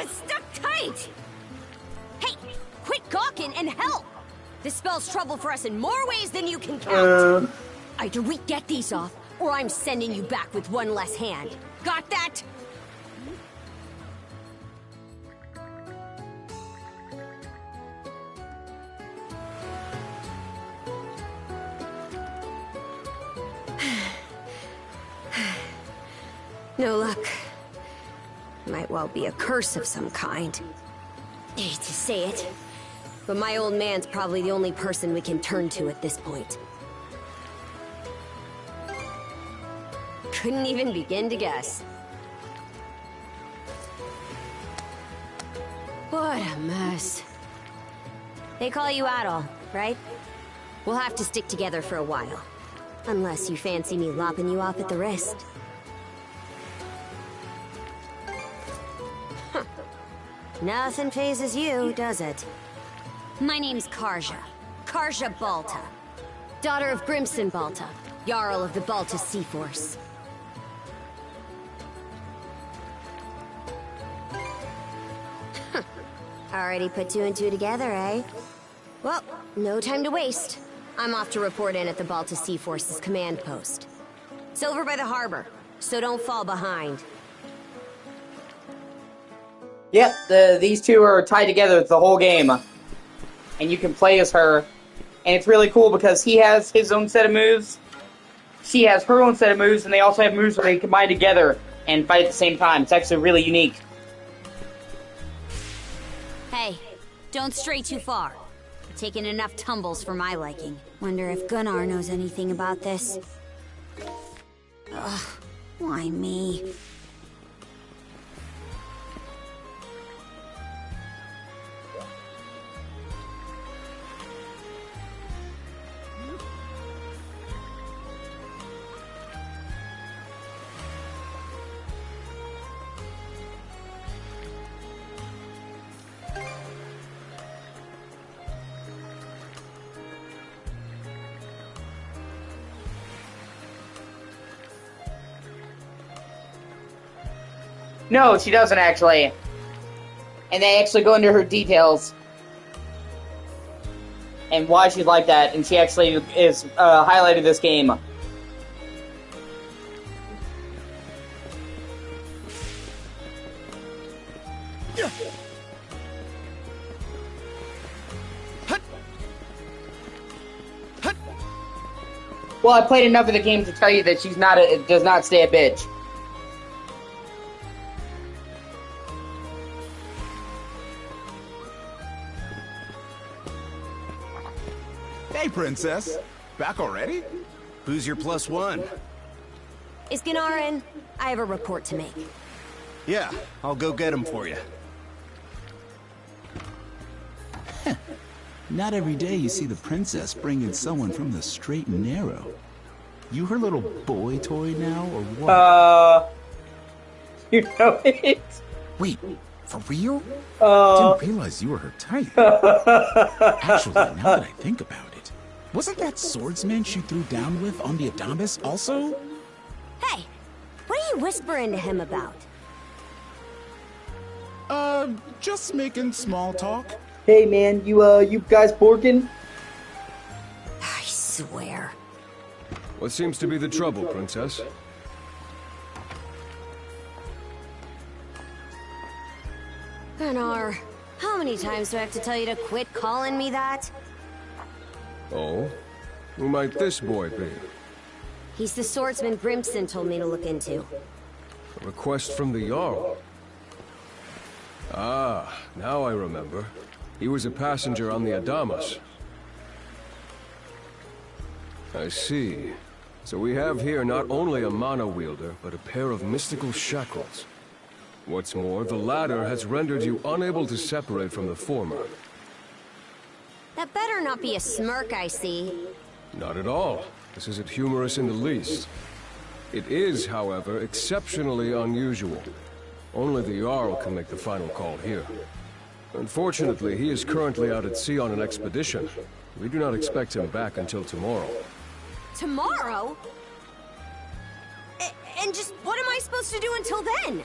[SPEAKER 7] Stuck tight! Hey, quit gawking and help! This spells trouble for us in more ways than you can count. Either we get these off, or I'm sending you back with one less hand. Got that? No luck. Might well be a curse of some kind. Hate to say it, but my old man's probably the only person we can turn to at this point. Couldn't even begin to guess. What a mess. They call you Adol, right? We'll have to stick together for a while. Unless you fancy me lopping you off at the wrist. Nothing phases you, does it? My name's Karja. Karja Balta. Daughter of Grimson Balta, Jarl of the Balta Sea Force. Already put two and two together, eh? Well, no time to waste. I'm off to report in at the Balta Sea Force's command post. It's over by the harbor, so don't fall behind.
[SPEAKER 1] Yep, these two are tied together the whole game. And you can play as her. And it's really cool because he has his own set of moves, she has her own set of moves, and they also have moves where they combine together and fight at the same time. It's actually really unique.
[SPEAKER 7] Hey, don't stray too far. You're taking enough tumbles for my liking. Wonder if Gunnar knows anything about this. Ugh, why me?
[SPEAKER 1] No, she doesn't actually. And they actually go into her details. And why she's like that. And she actually is highlighted this game. Well, I played enough of the game to tell you that she's not does not stay a bitch.
[SPEAKER 19] Hey, Princess. Back already?
[SPEAKER 15] Who's your plus one?
[SPEAKER 7] Is Gunnar in? I have a report to make.
[SPEAKER 15] Yeah, I'll go get him for you.
[SPEAKER 19] Not every day you see the princess bring in someone from the straight and narrow. You her little boy toy now, or what?
[SPEAKER 1] You know it.
[SPEAKER 19] Wait, for real? Didn't realize you were her type. Actually, now that I think about it, wasn't that swordsman she threw down with on the Adamas also?
[SPEAKER 7] Hey, what are you whispering to him about?
[SPEAKER 19] Just making small talk.
[SPEAKER 1] Hey man, you guys borking?
[SPEAKER 7] I swear.
[SPEAKER 14] What seems to be the trouble, Princess?
[SPEAKER 7] Gunnar, how many times do I have to tell you to quit calling me that?
[SPEAKER 14] Oh? Who might this boy be?
[SPEAKER 7] He's the swordsman Grimson told me to look into.
[SPEAKER 14] A request from the Jarl. Ah, now I remember. He was a passenger on the Adamas. I see. So we have here not only a mana wielder, but a pair of mystical shackles. What's more, the latter has rendered you unable to separate from the former.
[SPEAKER 7] That better not be a smirk I see.
[SPEAKER 14] Not at all. This isn't humorous in the least. It is, however, exceptionally unusual. Only the Jarl can make the final call here. Unfortunately, he is currently out at sea on an expedition. We do not expect him back until tomorrow.
[SPEAKER 7] Tomorrow? And just what am I supposed to do until then?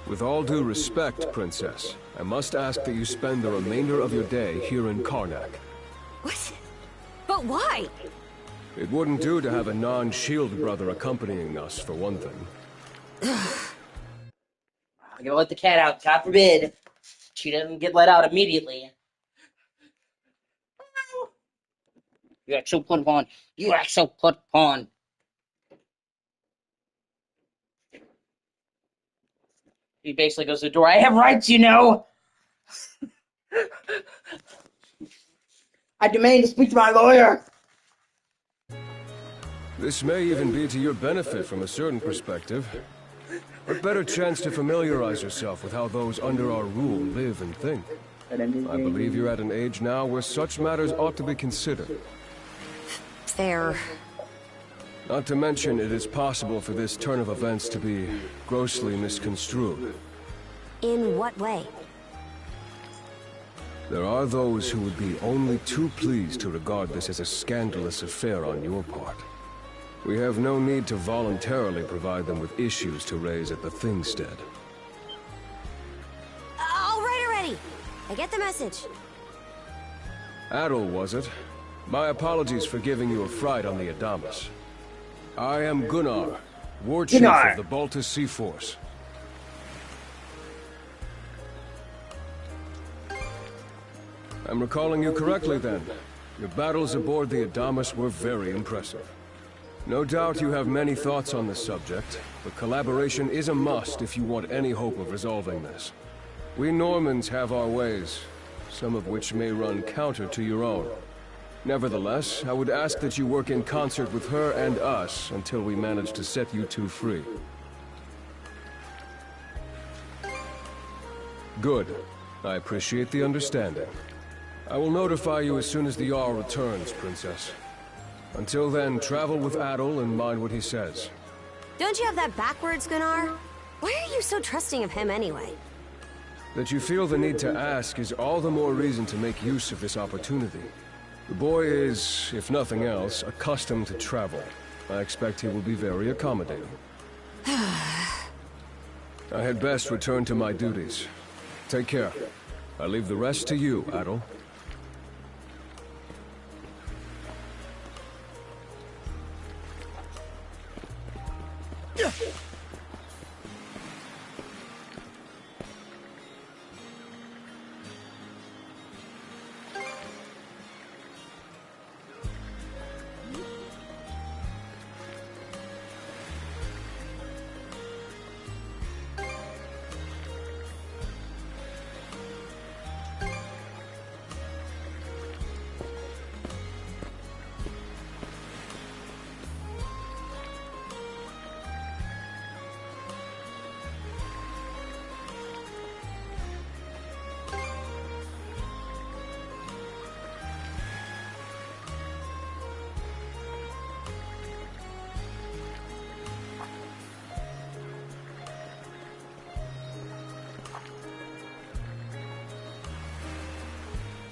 [SPEAKER 14] With all due respect, Princess, I must ask that you spend the remainder of your day here in Karnak.
[SPEAKER 7] What? But why?
[SPEAKER 14] It wouldn't do to have a non-shield brother accompanying us, for one thing.
[SPEAKER 1] I'm gonna let the cat out, God forbid. She doesn't get let out immediately. You act so put upon. You act so put upon. He basically goes to the door. I have rights, you know. I demand to speak to my lawyer.
[SPEAKER 14] This may even be to your benefit from a certain perspective. What better chance to familiarize yourself with how those under our rule live and think? I believe you're at an age now where such matters ought to be considered.
[SPEAKER 7] Fair.
[SPEAKER 14] Not to mention, it is possible for this turn of events to be grossly misconstrued.
[SPEAKER 7] In what way?
[SPEAKER 20] There are those who would be only too pleased to regard this as a scandalous affair on your part. We have no need to voluntarily provide them with issues to raise at the Thingstead.
[SPEAKER 7] All right already! I get the message.
[SPEAKER 20] Adol, was it? My apologies for giving you a fright on the Adamas. I am Gunnar, War Chief of the Baltus Sea Force. I'm recalling you correctly then. Your battles aboard the Adamas were very impressive. No doubt you have many thoughts on this subject, but collaboration is a must if you want any hope of resolving this. We Normans have our ways, some of which may run counter to your own. Nevertheless, I would ask that you work in concert with her and us until we manage to set you two free. Good. I appreciate the understanding. I will notify you as soon as the Jarl returns, Princess. Until then, travel with Adol and mind what he says.
[SPEAKER 7] Don't you have that backwards, Gunnar? Why are you so trusting of him anyway?
[SPEAKER 20] That you feel the need to ask is all the more reason to make use of this opportunity. The boy is, if nothing else, accustomed to travel. I expect he will be very accommodating. I had best return to my duties. Take care. I leave the rest to you, Adol.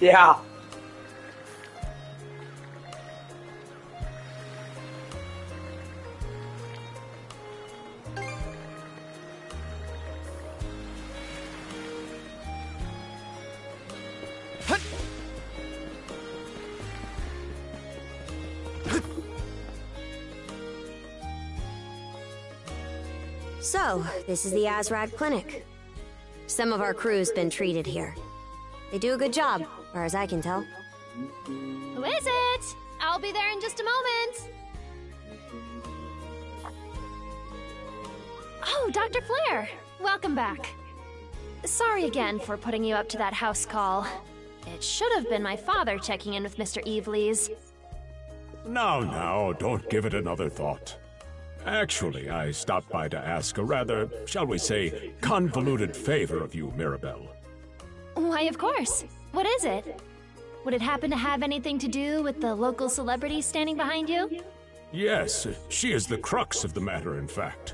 [SPEAKER 1] Yeah.
[SPEAKER 7] So, this is the Azrad Clinic. Some of our crew's been treated here. They do a good job, as far as I can tell.
[SPEAKER 21] Who is it? I'll be there in just a moment. Oh, Dr. Flair. Welcome back. Sorry again for putting you up to that house call. It should have been my father checking in with Mr. Evelees.
[SPEAKER 5] Now, don't give it another thought. Actually, I stopped by to ask a rather, shall we say, convoluted favor of you, Mirabelle.
[SPEAKER 21] Why, of course. What is it? Would it happen to have anything to do with the local celebrity standing behind you?
[SPEAKER 5] Yes, she is the crux of the matter, in fact.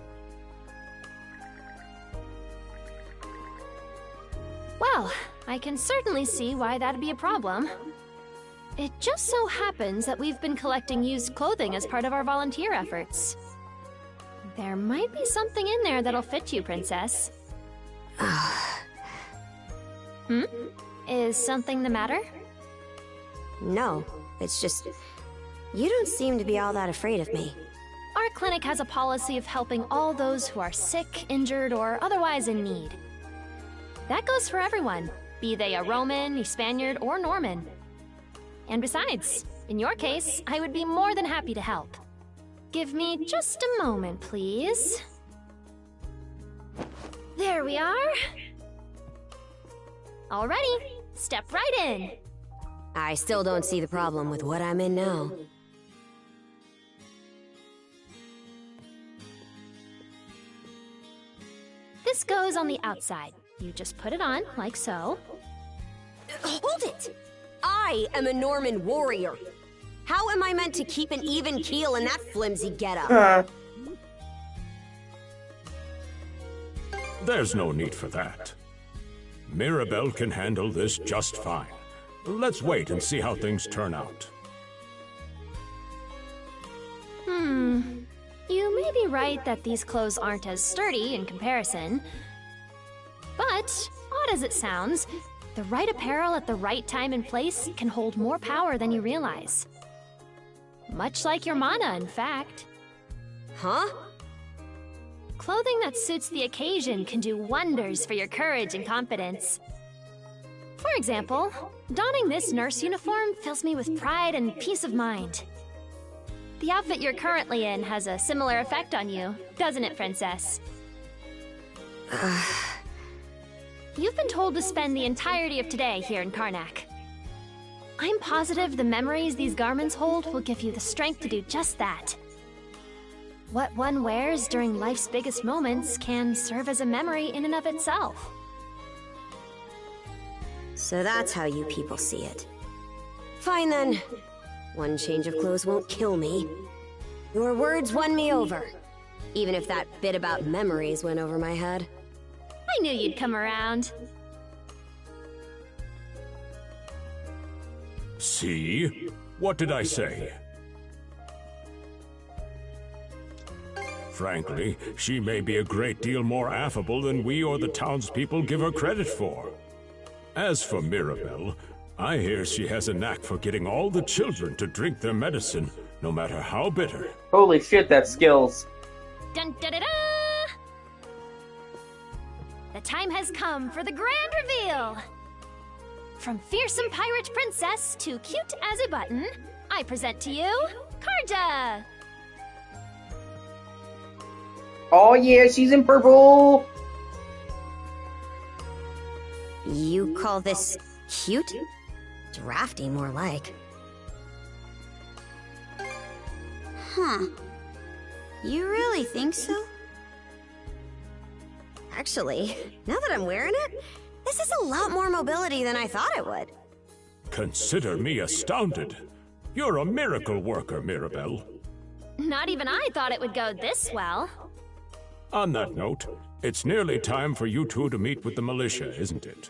[SPEAKER 21] Well, I can certainly see why that'd be a problem. It just so happens that we've been collecting used clothing as part of our volunteer efforts. There might be something in there that'll fit you, Princess. Is something the matter?
[SPEAKER 7] No, it's just... you don't seem to be all that afraid of me.
[SPEAKER 21] Our clinic has a policy of helping all those who are sick, injured, or otherwise in need. That goes for everyone, be they a Roman, a Spaniard, or Norman. And besides, in your case, I would be more than happy to help. Give me just a moment, please. There we are. Alrighty, step right in.
[SPEAKER 7] I still don't see the problem with what I'm in now.
[SPEAKER 21] This goes on the outside. You just put it on, like so.
[SPEAKER 7] Hold it! I am a Norman warrior. How am I meant to keep an even keel in that flimsy getup?
[SPEAKER 5] There's no need for that. Mirabelle can handle this just fine. Let's wait and see how things turn out.
[SPEAKER 21] You may be right that these clothes aren't as sturdy in comparison. But, odd as it sounds, the right apparel at the right time and place can hold more power than you realize. Much like your mana, in fact.
[SPEAKER 7] Huh?
[SPEAKER 21] Clothing that suits the occasion can do wonders for your courage and confidence. For example, donning this nurse uniform fills me with pride and peace of mind. The outfit you're currently in has a similar effect on you, doesn't it, Princess? You've been told to spend the entirety of today here in Karnak. I'm positive the memories these garments hold will give you the strength to do just that. What one wears during life's biggest moments can serve as a memory in and of itself.
[SPEAKER 7] So that's how you people see it. Fine then. One change of clothes won't kill me. Your words won me over. Even if that bit about memories went over my head.
[SPEAKER 21] I knew you'd come around.
[SPEAKER 5] See? What did I say? Frankly, she may be a great deal more affable than we or the townspeople give her credit for. As for Mirabelle, I hear she has a knack for getting all the children to drink their medicine, no matter how bitter.
[SPEAKER 1] Holy shit, that's skills.
[SPEAKER 21] Dun da da da! The time has come for the grand reveal! From fearsome pirate princess to cute as a button, I present to you, Karja!
[SPEAKER 1] Oh yeah, she's in purple!
[SPEAKER 7] You call this cute? Drafty, more like. Huh. You really think so? Actually, now that I'm wearing it, this is a lot more mobility than I thought it would.
[SPEAKER 5] Consider me astounded. You're a miracle worker, Mirabelle.
[SPEAKER 21] Not even I thought it would go this well.
[SPEAKER 5] On that note, it's nearly time for you two to meet with the militia, isn't it?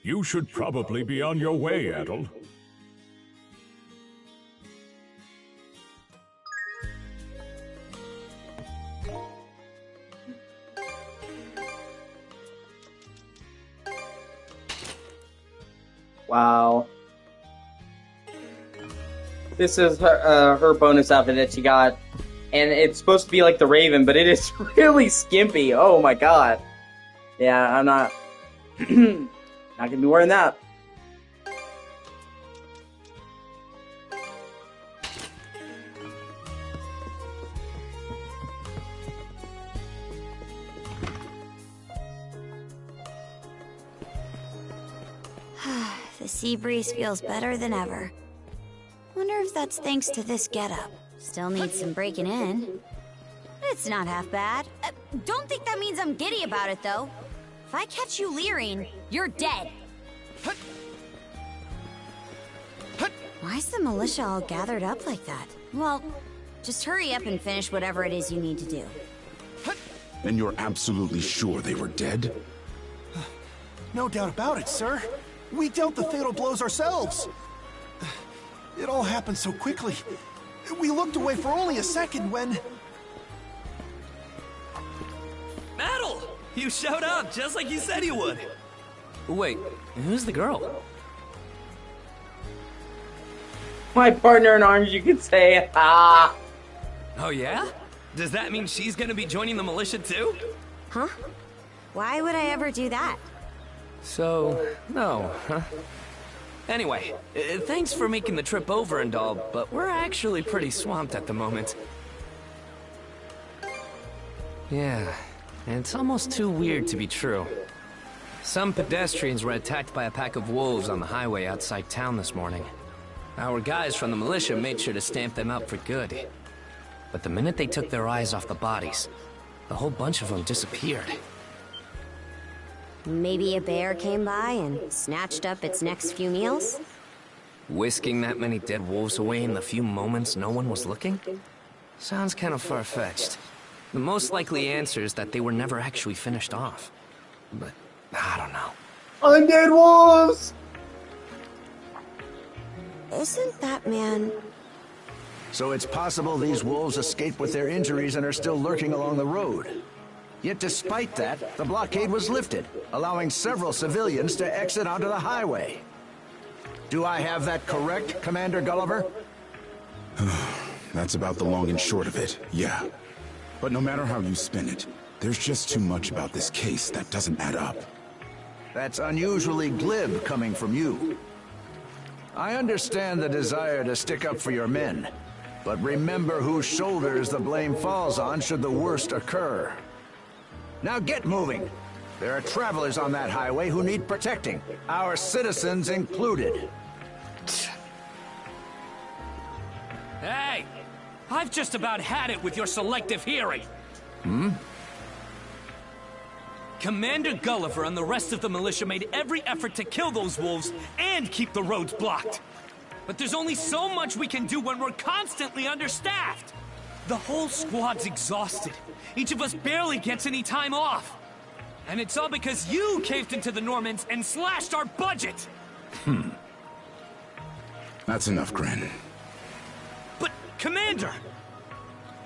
[SPEAKER 5] You should probably be on your way, Adel.
[SPEAKER 1] Wow. This is her bonus outfit that she got. And it's supposed to be like the Raven, but it is really skimpy. Oh my god. Yeah, I'm not... not gonna be wearing that.
[SPEAKER 7] The sea breeze feels better than ever. Wonder if that's thanks to this getup. Still needs some breaking in. It's not half bad. Don't think that means I'm giddy about it, though. If I catch you leering, you're dead. Why's the militia all gathered up like that? Well, just hurry up and finish whatever it is you need to do.
[SPEAKER 19] And you're absolutely sure they were dead?
[SPEAKER 15] No doubt about it, sir. We dealt the fatal blows ourselves. It all happened so quickly. We looked away for only a second when...
[SPEAKER 18] Adel! You showed up just like you said you would. Wait, who's the girl?
[SPEAKER 1] My partner in arms, you could say. Ah.
[SPEAKER 18] Oh yeah? Does that mean she's gonna be joining the militia too?
[SPEAKER 7] Huh? Why would I ever do that?
[SPEAKER 18] So, no, huh? Anyway, thanks for making the trip over and all, but we're actually pretty swamped at the moment. Yeah, and it's almost too weird to be true. Some pedestrians were attacked by a pack of wolves on the highway outside town this morning. Our guys from the militia made sure to stamp them out for good. But the minute they took their eyes off the bodies, the whole bunch of them disappeared.
[SPEAKER 7] Maybe a bear came by and snatched up its next few meals?
[SPEAKER 18] Whisking that many dead wolves away in the few moments no one was looking? Sounds kind of far-fetched. The most likely answer is that they were never actually finished off. But, I don't know.
[SPEAKER 1] Undead wolves!
[SPEAKER 7] Isn't that man...
[SPEAKER 6] So it's possible these wolves escaped with their injuries and are still lurking along the road. Yet despite that, the blockade was lifted, allowing several civilians to exit onto the highway. Do I have that correct, Commander Gulliver?
[SPEAKER 19] That's about the long and short of it, yeah. But no matter how you spin it, there's just too much about this case that doesn't add up.
[SPEAKER 6] That's unusually glib coming from you. I understand the desire to stick up for your men, but remember whose shoulders the blame falls on should the worst occur. Now get moving. There are travelers on that highway who need protecting, our citizens included.
[SPEAKER 18] Hey! I've just about had it with your selective hearing. Commander Gulliver and the rest of the militia made every effort to kill those wolves and keep the roads blocked. But there's only so much we can do when we're constantly understaffed. The whole squad's exhausted. Each of us barely gets any time off. And it's all because you caved into the Normans and slashed our budget!
[SPEAKER 19] That's enough, Grin.
[SPEAKER 18] But, Commander!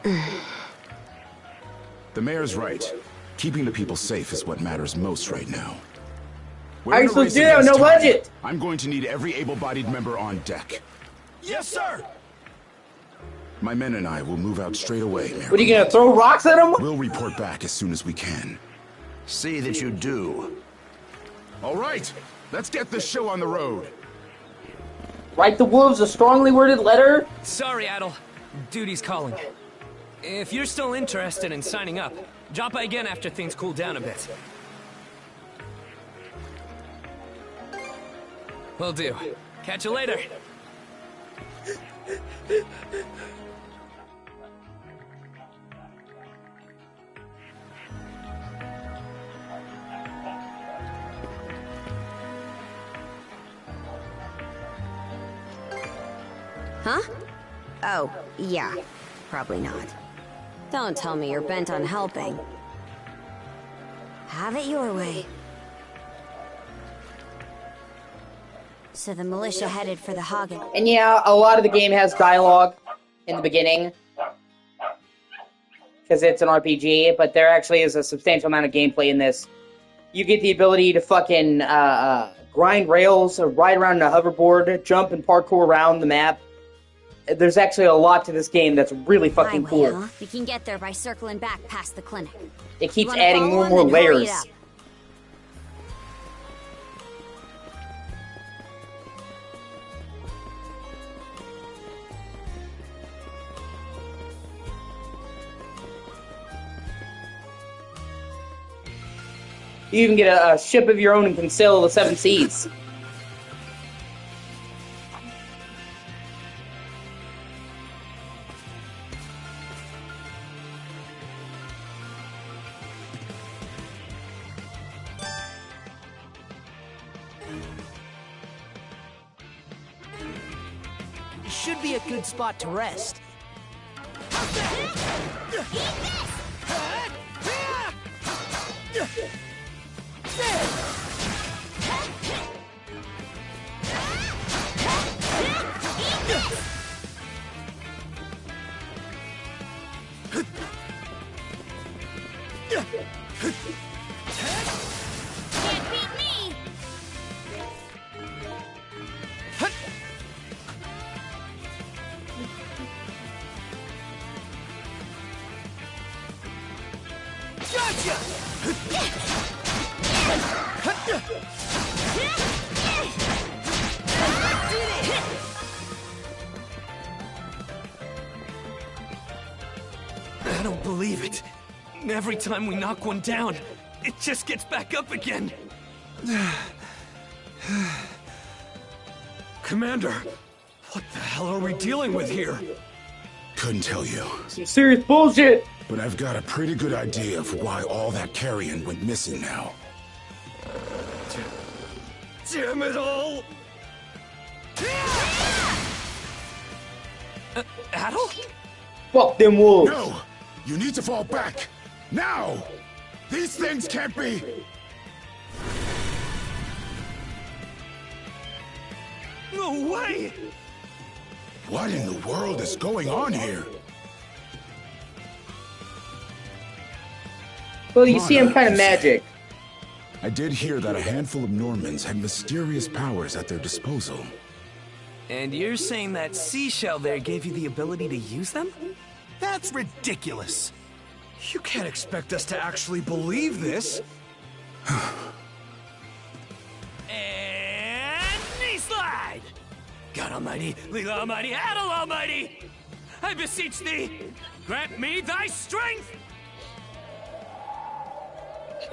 [SPEAKER 19] The mayor's right. Keeping the people safe is what matters most right now.
[SPEAKER 1] How are you supposed to do that with no budget?
[SPEAKER 19] I'm going to need every able-bodied member on deck.
[SPEAKER 18] Yes, sir!
[SPEAKER 19] My men and I will move out straight away, Mayor.
[SPEAKER 1] What, are you gonna throw rocks at them?
[SPEAKER 19] We'll report back as soon as we can.
[SPEAKER 6] See that you do.
[SPEAKER 19] All right, let's get this show on the road.
[SPEAKER 1] Write the wolves a strongly worded letter?
[SPEAKER 18] Sorry, Adel. Duty's calling. If you're still interested in signing up, drop by again after things cool down a bit. Will do. Catch you later.
[SPEAKER 7] Huh? Oh, yeah. Probably not. Don't tell me you're bent on helping. Have it your way. So the militia headed for the Hagen.
[SPEAKER 1] And yeah, a lot of the game has dialogue in the beginning. Because it's an RPG, but there actually is a substantial amount of gameplay in this. You get the ability to fucking grind rails, ride around in a hoverboard, jump and parkour around the map. There's actually a lot to this game that's really fucking cool.
[SPEAKER 7] Huh? We can get there by circling back past the clinic.
[SPEAKER 1] It keeps adding more and more layers. You even get a ship of your own and can sail the 7 seas.
[SPEAKER 4] Should be a good spot to rest.
[SPEAKER 7] Can't beat me!
[SPEAKER 4] Gotcha!
[SPEAKER 18] I don't believe it. Every time we knock one down, it just gets back up again. Commander, what the hell are we dealing with here?
[SPEAKER 19] Couldn't tell you.
[SPEAKER 1] Some serious bullshit!
[SPEAKER 19] But I've got a pretty good idea of why all that carrion went missing now.
[SPEAKER 8] Damn it all!
[SPEAKER 18] Adel?
[SPEAKER 1] Fuck them wolves!
[SPEAKER 19] No! You need to fall back! Now! These things can't be...
[SPEAKER 8] No way!
[SPEAKER 9] What in the world is going on here?
[SPEAKER 1] Well, you see, I'm kind of magic.
[SPEAKER 19] I did hear that a handful of Normans had mysterious powers at their disposal.
[SPEAKER 18] And you're saying that seashell there gave you the ability to use them?
[SPEAKER 13] That's ridiculous. You can't expect us to actually believe this.
[SPEAKER 18] And knee slide! God Almighty, Leela Almighty, Adel Almighty! I beseech thee, grant me thy strength!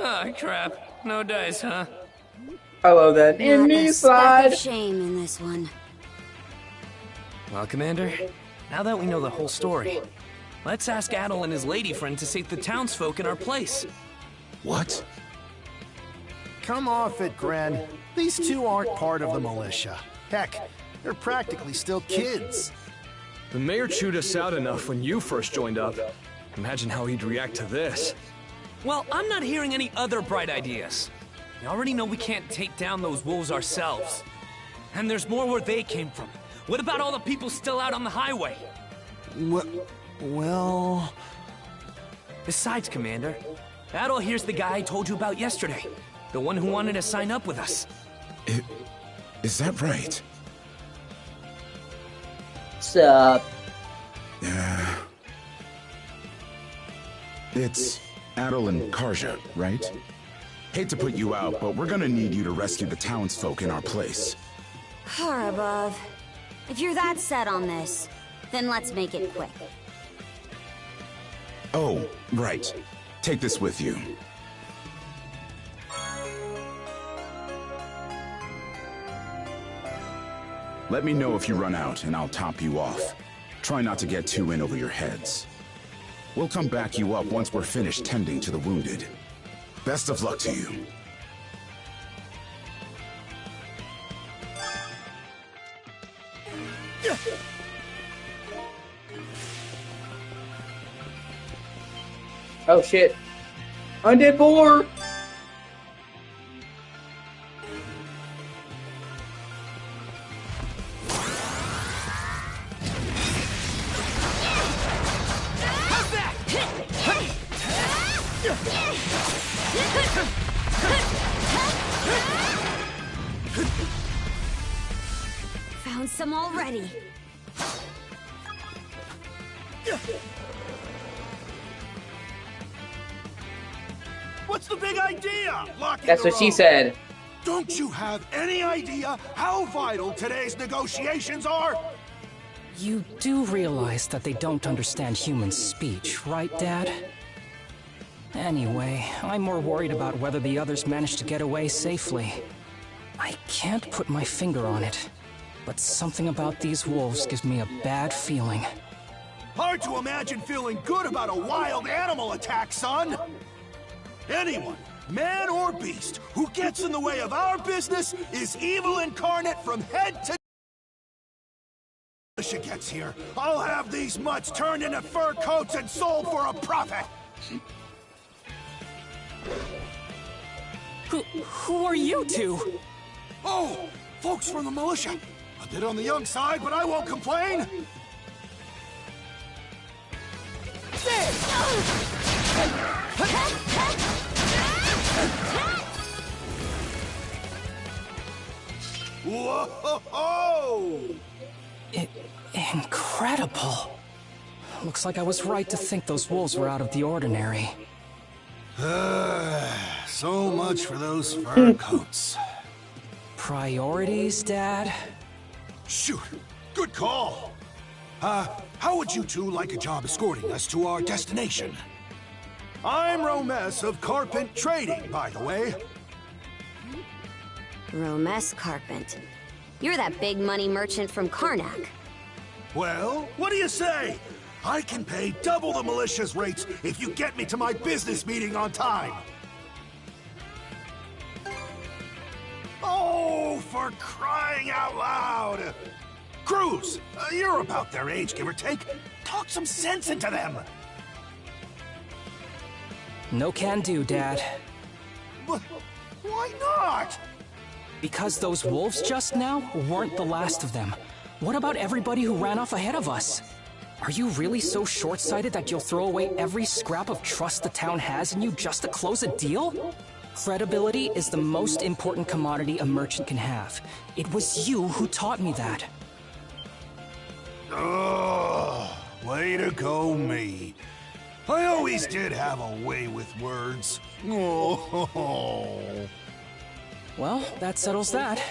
[SPEAKER 18] Ah, crap. No dice, huh?
[SPEAKER 1] I love that. And knee slide!
[SPEAKER 7] Shame in this one.
[SPEAKER 18] Well, Commander, now that we know the whole story, let's ask Adel and his lady friend to save the townsfolk in our place.
[SPEAKER 19] What?
[SPEAKER 15] Come off it, Gren. These two aren't part of the militia. Heck, they're practically still kids.
[SPEAKER 20] The mayor chewed us out enough when you first joined up. Imagine how he'd react to this.
[SPEAKER 18] Well, I'm not hearing any other bright ideas. We already know we can't take down those wolves ourselves. And there's more where they came from. What about all the people still out on the highway?
[SPEAKER 15] Well...
[SPEAKER 18] Besides, Commander, Adel here's the guy I told you about yesterday. The one who wanted to sign up with us.
[SPEAKER 19] Is that right?
[SPEAKER 1] What's up?
[SPEAKER 19] It's Adel and Karja, right? Hate to put you out, but we're gonna need you to rescue the townsfolk in our place.
[SPEAKER 7] Far above. If you're that set on this, then let's make it quick.
[SPEAKER 19] Oh, right. Take this with you. Let me know if you run out, and I'll top you off. Try not to get too in over your heads. We'll come back you up once we're finished tending to the wounded. Best of luck to you.
[SPEAKER 1] Oh shit. Undead 4!
[SPEAKER 7] Found some already.
[SPEAKER 13] What's the big idea? Locking
[SPEAKER 1] That's
[SPEAKER 13] the
[SPEAKER 1] what she
[SPEAKER 13] road.
[SPEAKER 1] said.
[SPEAKER 13] Don't you have any idea how vital today's negotiations are?
[SPEAKER 10] You do realize that they don't understand human speech, right, Dad? Anyway, I'm more worried about whether the others managed to get away safely. I can't put my finger on it, but something about these wolves gives me a bad feeling.
[SPEAKER 13] Hard to imagine feeling good about a wild animal attack, son! Anyone, man or beast, who gets in the way of our business is evil incarnate from head to... She gets here, I'll have these mutts turned into fur coats and sold for a profit!
[SPEAKER 10] Who are you two?
[SPEAKER 13] Oh, folks from the militia. A bit on the young side, but I won't complain. Whoa!
[SPEAKER 10] Incredible. Looks like I was right to think those wolves were out of the ordinary.
[SPEAKER 15] So much for those fur coats.
[SPEAKER 10] Priorities, Dad?
[SPEAKER 13] Shoot, good call. How would you two like a job escorting us to our destination? I'm Romes of Carpent Trading, by the way.
[SPEAKER 7] Romes Carpent. You're that big money merchant from Karnak.
[SPEAKER 13] Well, what do you say? I can pay double the militia's rates if you get me to my business meeting on time. Oh, for crying out loud! Cruz, you're about their age, give or take. Talk some sense into them.
[SPEAKER 10] No can do, Dad.
[SPEAKER 13] But why not?
[SPEAKER 10] Because those wolves just now weren't the last of them. What about everybody who ran off ahead of us? Are you really so short-sighted that you'll throw away every scrap of trust the town has in you just to close a deal? Credibility is the most important commodity a merchant can have. It was you who taught me that.
[SPEAKER 13] Oh, way to go, me. I always did have a way with words. Oh.
[SPEAKER 10] Well, that settles that.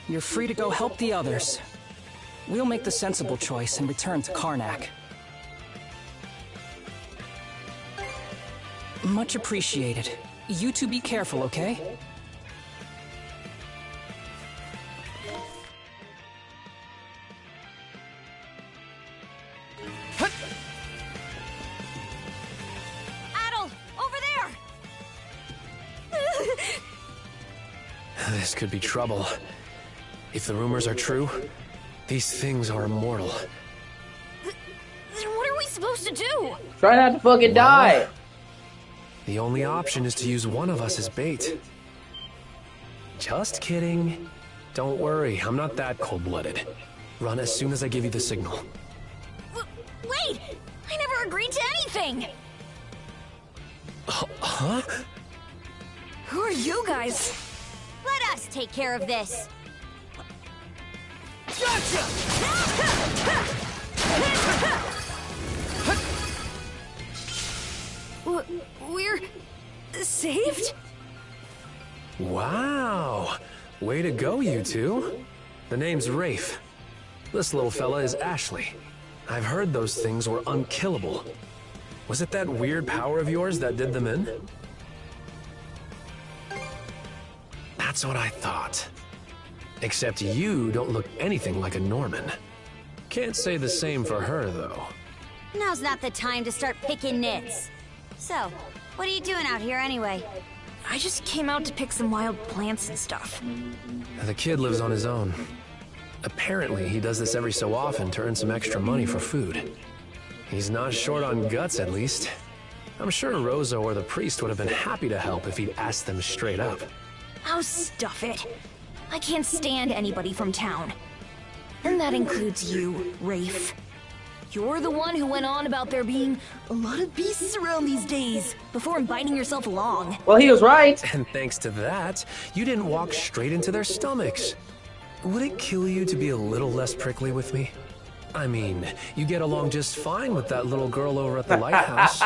[SPEAKER 10] You're free to go help the others. We'll make the sensible choice and return to Karnak. Much appreciated. You two be careful, okay?
[SPEAKER 7] Adel, over there!
[SPEAKER 18] This could be trouble. If the rumors are true, these things are immortal.
[SPEAKER 21] Then what are we supposed to do?
[SPEAKER 1] Try not to fucking die.
[SPEAKER 18] The only option is to use one of us as bait. Just kidding. Don't worry, I'm not that cold-blooded. Run as soon as I give you the signal.
[SPEAKER 21] Wait! I never agreed to anything!
[SPEAKER 18] Huh?
[SPEAKER 21] Who are you guys?
[SPEAKER 7] Let us take care of this.
[SPEAKER 21] We're saved?
[SPEAKER 18] Wow! Way to go, you two. The name's Rafe. This little fella is Ashley. I've heard those things were unkillable. Was it that weird power of yours that did them in? That's what I thought. Except you don't look anything like a Norman. Can't say the same for her, though.
[SPEAKER 7] Now's not the time to start picking nits. So, what are you doing out here anyway?
[SPEAKER 21] I just came out to pick some wild plants and stuff.
[SPEAKER 18] The kid lives on his own. Apparently, he does this every so often to earn some extra money for food. He's not short on guts, at least. I'm sure Rozo or the priest would have been happy to help if he'd asked them straight up.
[SPEAKER 21] Oh, stuff it. I can't stand anybody from town. And that includes you, Rafe. You're the one who went on about there being a lot of beasts around these days, before inviting yourself along.
[SPEAKER 1] Well, he was right.
[SPEAKER 18] And thanks to that, you didn't walk straight into their stomachs. Would it kill you to be a little less prickly with me? I mean, you get along just fine with that little girl over at the lighthouse.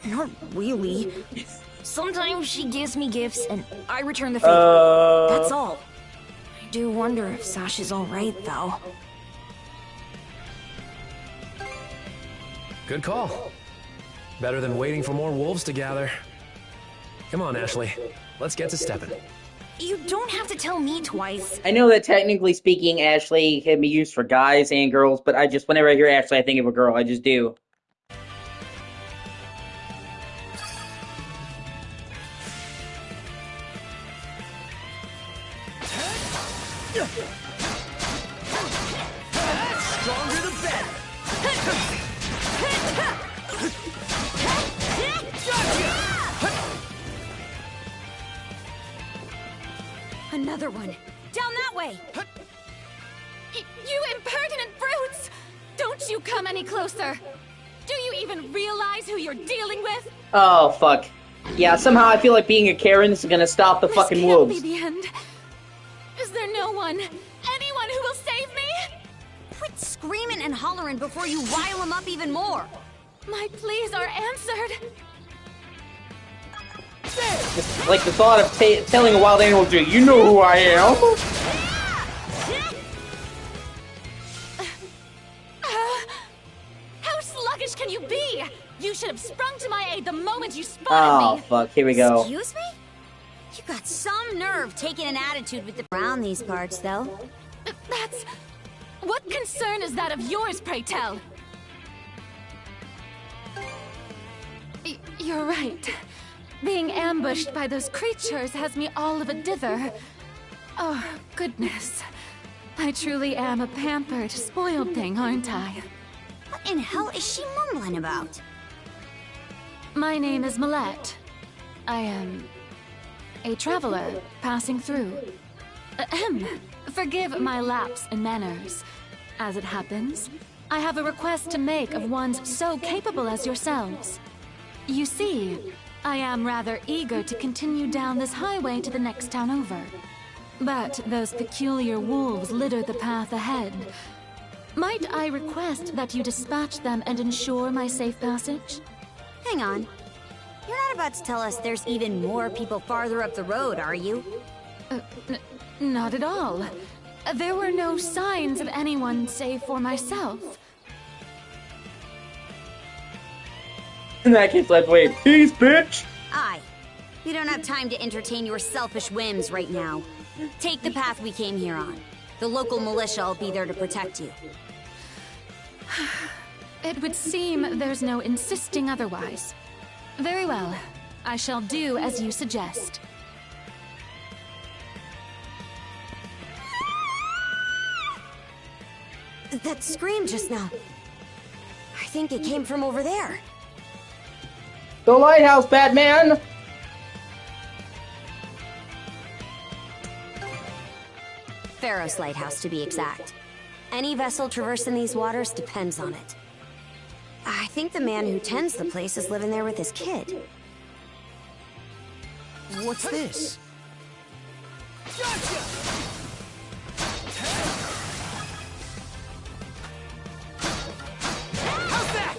[SPEAKER 21] Not really. Sometimes she gives me gifts and I return the favor. That's all. I do wonder if Sash is alright, though.
[SPEAKER 18] Good call. Better than waiting for more wolves to gather. Come on, Ashley. Let's get to stepping.
[SPEAKER 21] You don't have to tell me twice.
[SPEAKER 1] I know that technically speaking, Ashley can be used for guys and girls, but whenever I hear Ashley, I think of a girl. I just do.
[SPEAKER 13] Stronger the better.
[SPEAKER 7] Another one. Down that way.
[SPEAKER 17] You impertinent brutes! Don't you come any closer. Do you even realize who you're dealing with?
[SPEAKER 1] Oh, fuck. Yeah, somehow I feel like being a Karen is gonna stop the fucking wolves.
[SPEAKER 17] This can't be the end. Is there no one, anyone who will save me?
[SPEAKER 7] Quit screaming and hollering before you rile them up even more.
[SPEAKER 17] My pleas are answered.
[SPEAKER 1] It's like the thought of telling a wild animal to, you know who I am.
[SPEAKER 17] How sluggish can you be? You should have sprung to my aid the moment you spotted me.
[SPEAKER 1] Oh, fuck. Here we go.
[SPEAKER 7] Excuse me? You got some nerve taking an attitude with the around these parts, though.
[SPEAKER 17] That's... What concern is that of yours, pray tell? You're right. Being ambushed by those creatures has me all of a dither. Oh, goodness. I truly am a pampered, spoiled thing, aren't I?
[SPEAKER 7] What in hell is she mumbling about?
[SPEAKER 17] My name is Millette. I am...
[SPEAKER 21] a traveler passing through. Ahem. Forgive my lapse in manners. As it happens, I have a request to make of ones so capable as yourselves. You see, I am rather eager to continue down this highway to the next town over. But those peculiar wolves litter the path ahead. Might I request that you dispatch them and ensure my safe passage?
[SPEAKER 7] Hang on. You're not about to tell us there's even more people farther up the road, are you?
[SPEAKER 21] Not at all. There were no signs of anyone save for myself.
[SPEAKER 1] In that case, let's wait. Peace, bitch!
[SPEAKER 7] Aye. We don't have time to entertain your selfish whims right now. Take the path we came here on. The local militia will be there to protect you.
[SPEAKER 21] It would seem there's no insisting otherwise. Very well. I shall do as you suggest.
[SPEAKER 7] That scream just now. I think it came from over there.
[SPEAKER 1] The lighthouse, Batman!
[SPEAKER 7] Pharos Lighthouse, to be exact. Any vessel traversing these waters depends on it. I think the man who tends the place is living there with his kid.
[SPEAKER 4] What's this? Gotcha! How's that?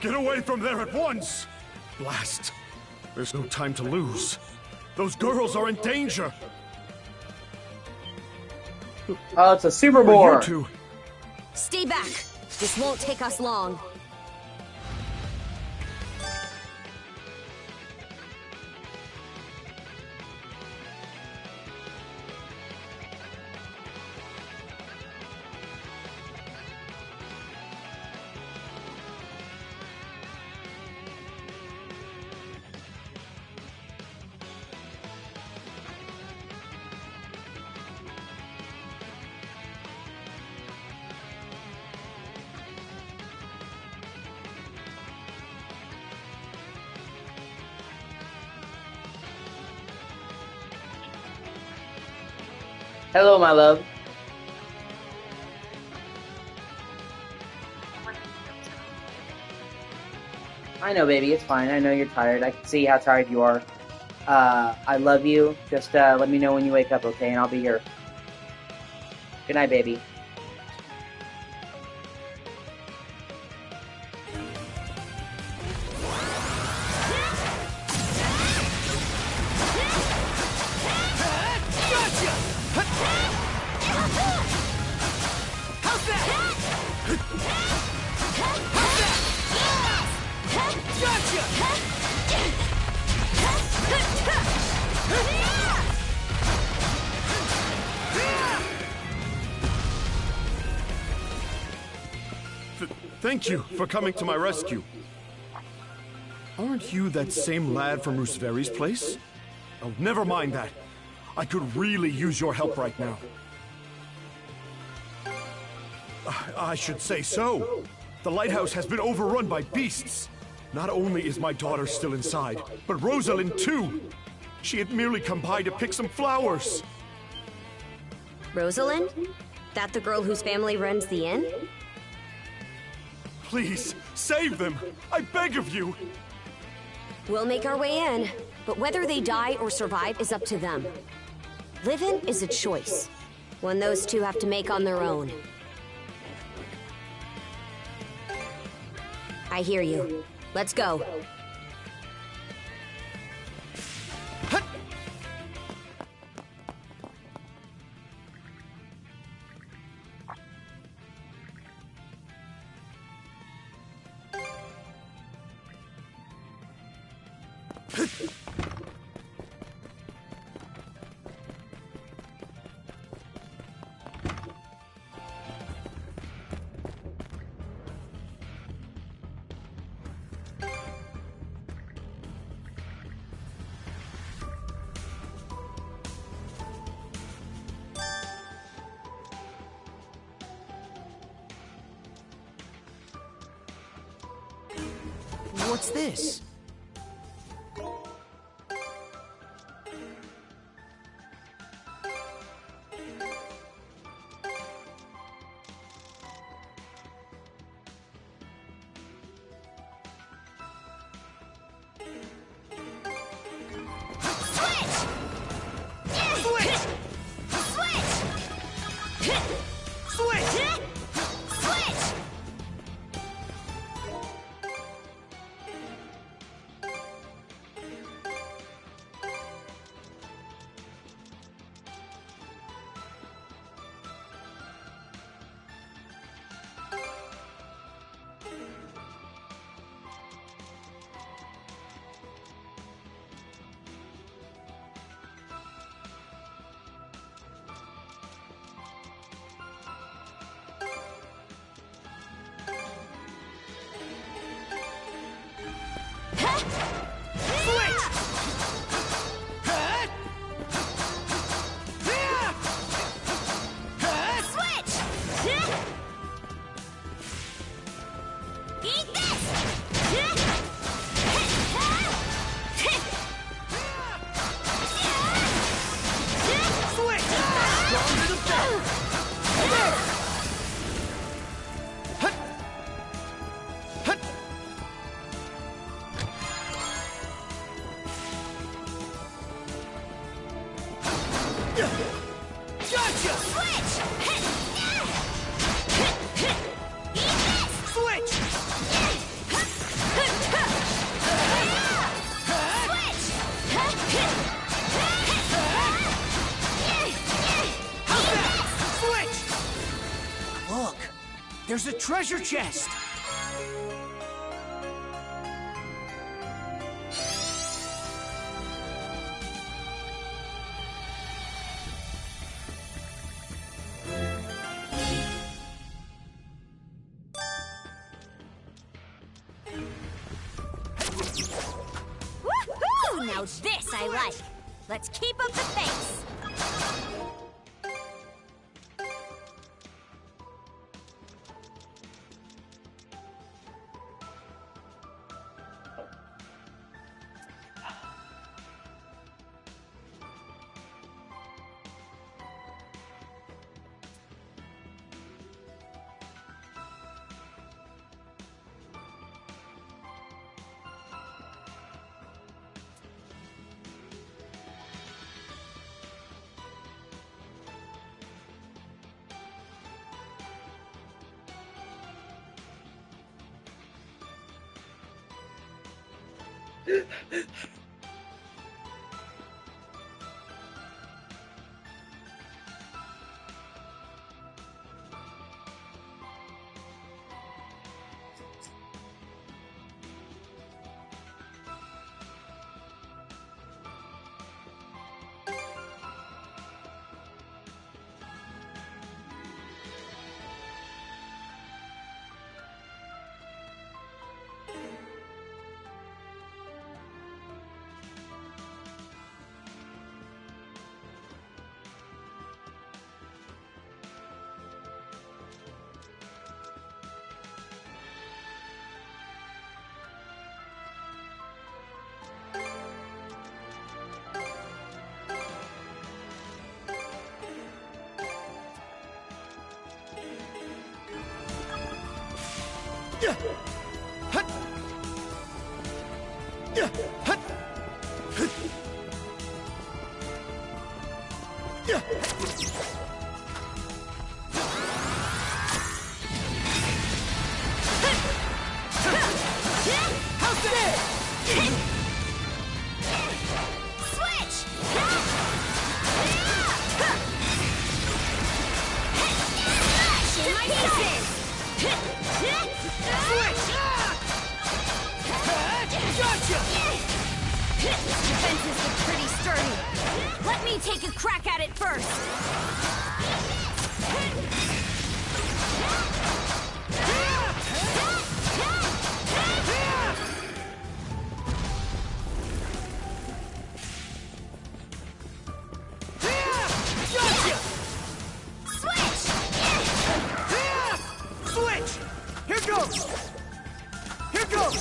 [SPEAKER 14] Get away from there at once! Blast. There's no time to lose. Those girls are in danger!
[SPEAKER 1] Oh, it's a super boar.
[SPEAKER 14] You two.
[SPEAKER 7] Stay back. This won't take us long.
[SPEAKER 1] Hello, my love. I know, baby. It's fine. I know you're tired. I can see how tired you are. I love you. Just let me know when you wake up, okay? And I'll be here. Good night, baby.
[SPEAKER 14] Thank you for coming to my rescue. Aren't you that same lad from Rooseveri's place? Oh, never mind that. I could really use your help right now. I should say so. The lighthouse has been overrun by beasts. Not only is my daughter still inside, but Rosalind too. She had merely come by to pick some flowers.
[SPEAKER 7] Rosalind? That the girl whose family runs the inn?
[SPEAKER 14] Please, save them! I beg of you!
[SPEAKER 7] We'll make our way in, but whether they die or survive is up to them. Living is a choice, one those two have to make on their own. I hear you. Let's go.
[SPEAKER 4] What's this? There's a treasure chest!
[SPEAKER 7] Woohoo! Now this I like. Let's keep up the pace. Defenses look pretty sturdy. Let me take a crack at it first.
[SPEAKER 4] Switch! Here goes! Here goes!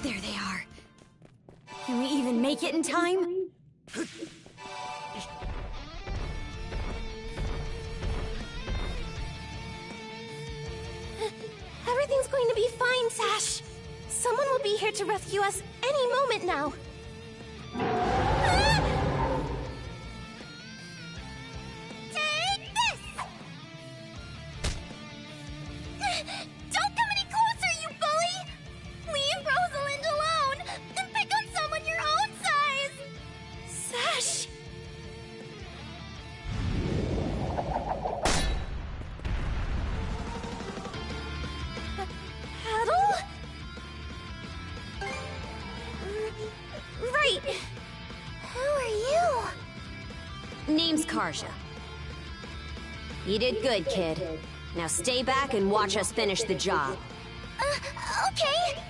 [SPEAKER 7] There they are. Can we even make it in time?
[SPEAKER 12] Everything's going to be fine, Sash. Someone will be here to rescue us any moment now. Take this! Don't come any closer, you bully! Leave Rosalind alone and pick on someone your own size! Sash! Paddle? Right. Who are you?
[SPEAKER 7] Name's Karja. You did good, kid. Now stay back and watch us finish the job.
[SPEAKER 12] Okay.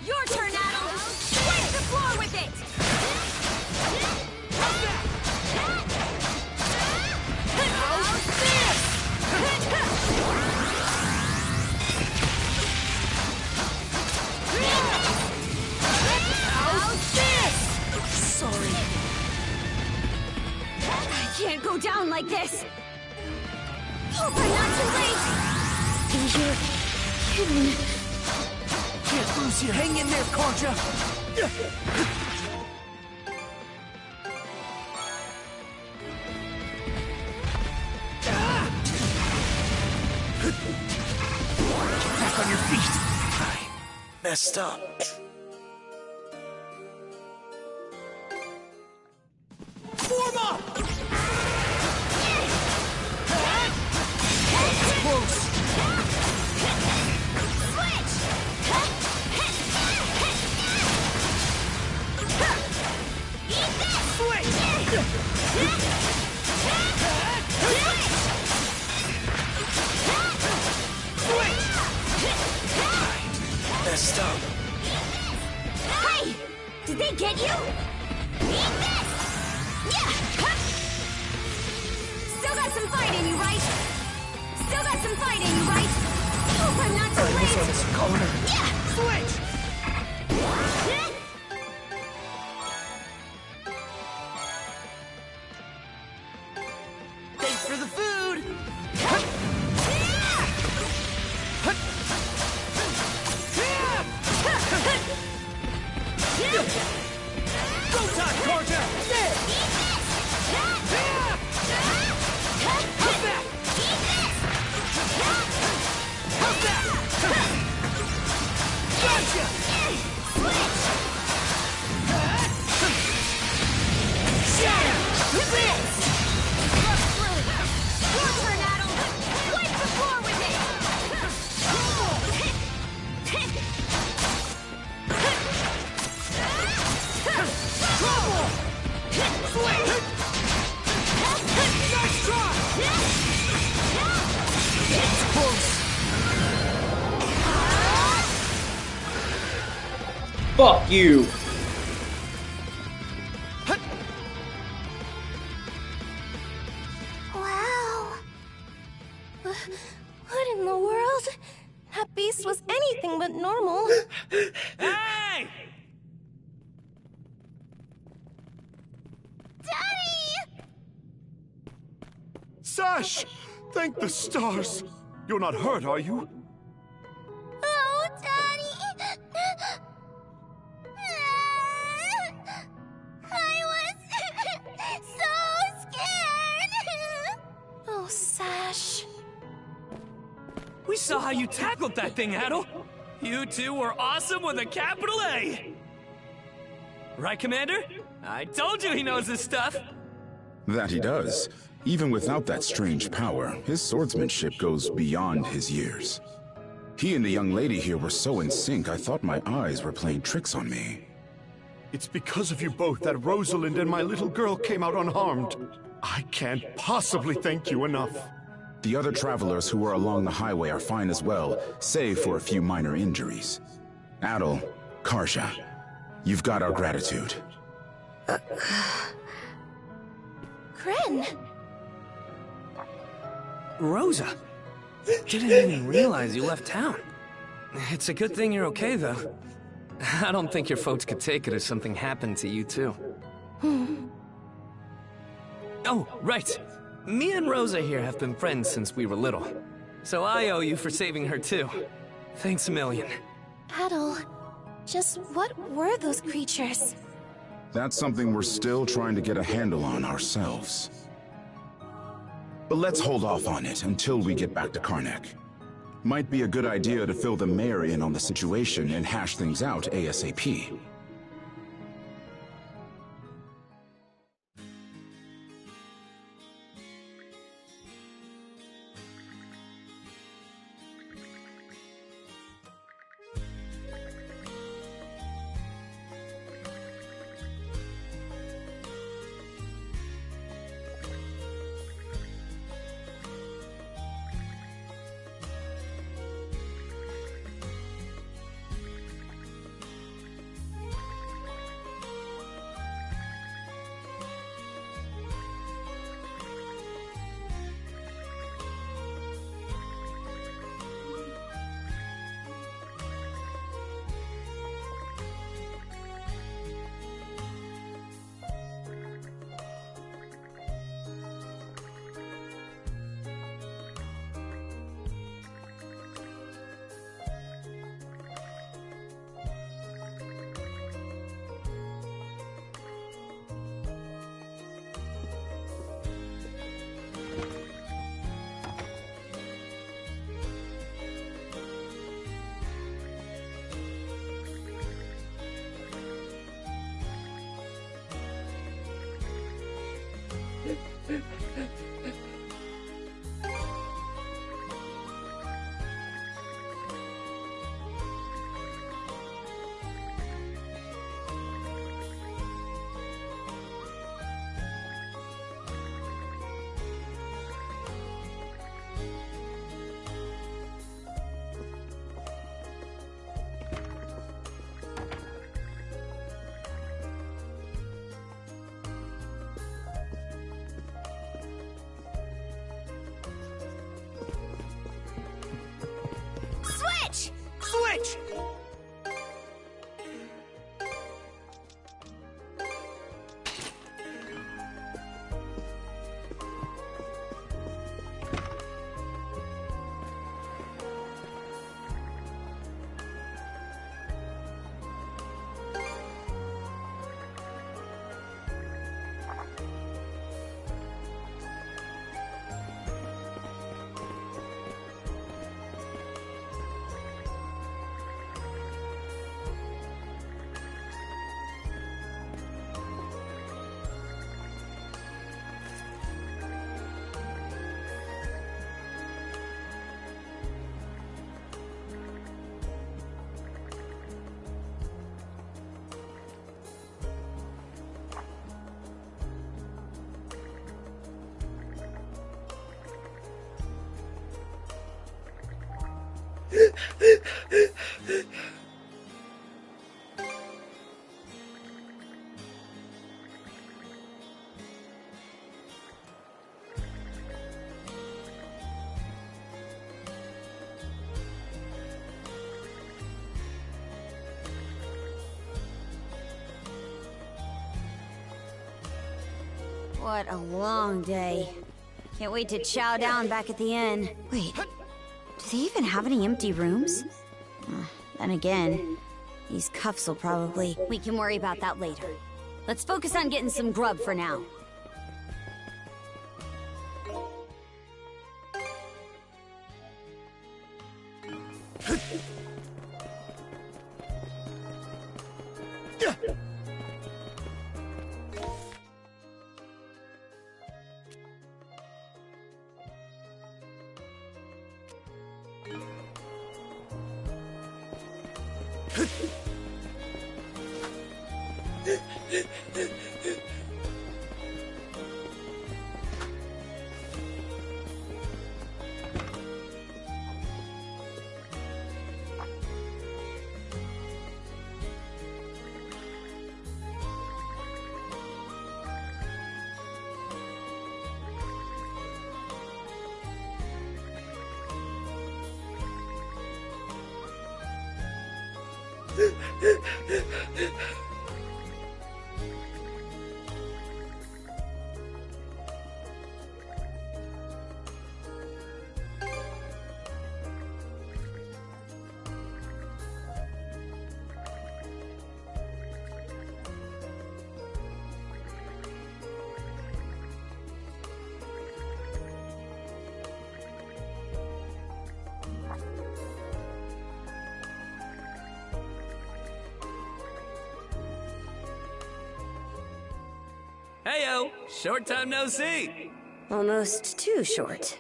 [SPEAKER 7] Your turn, Adam! Swipe the floor with it!
[SPEAKER 12] Sorry.
[SPEAKER 7] I can't go down like this! Hope I'm not too late!
[SPEAKER 13] Be here. Hidden. Can't lose here. Hang in there, Karja. Get back on your feet. I messed up. Form up! Close. Messed up.
[SPEAKER 7] Hey! Did they get you? Eat this! Yeah! Still got some fight in you, right? Still got some fight in you, right? Hope I'm not too late!
[SPEAKER 13] This corner.
[SPEAKER 7] Yeah!
[SPEAKER 13] Switch! Thanks for the food! Go time, Karja! How's that? How's that? Gotcha!
[SPEAKER 7] Your turn, Adam!
[SPEAKER 1] Fuck you.
[SPEAKER 12] Wow. What in the world? That beast was anything but normal.
[SPEAKER 18] Hey!
[SPEAKER 12] Daddy!
[SPEAKER 9] Sash! Thank the stars! You're not hurt, are you?
[SPEAKER 12] Oh, Daddy! I was so scared! Oh, Sash.
[SPEAKER 18] We saw how you tackled that thing, Adel. You two were awesome with a capital A. Right, Commander? I told you he knows his stuff.
[SPEAKER 19] That he does. Even without that strange power, his swordsmanship goes beyond his years. He and the young lady here were so in sync, I thought my eyes were playing tricks on me.
[SPEAKER 9] It's because of you both that Rosalind and my little girl came out unharmed. I can't possibly thank you enough.
[SPEAKER 19] The other travelers who were along the highway are fine as well, save for a few minor injuries. Adel, Karsha, you've got our gratitude.
[SPEAKER 12] Kren!
[SPEAKER 18] Rosa! Didn't even realize you left town. It's a good thing you're okay, though. I don't think your folks could take it if something happened to you, too. Oh, right. Me and Rosa here have been friends since we were little. So I owe you for saving her, too. Thanks a million.
[SPEAKER 12] Adel, just what were those creatures?
[SPEAKER 19] That's something we're still trying to get a handle on ourselves. But let's hold off on it until we get back to Karnak. Might be a good idea to fill the mayor in on the situation and hash things out ASAP.
[SPEAKER 18] Switch!
[SPEAKER 7] What a long day. Can't wait to chow down back at the inn. Wait, do they even have any empty rooms? Then again, these cuffs will probably... We can worry about that later. Let's focus on getting some grub for now.
[SPEAKER 18] Heyo! Short time no see!
[SPEAKER 7] Almost too short.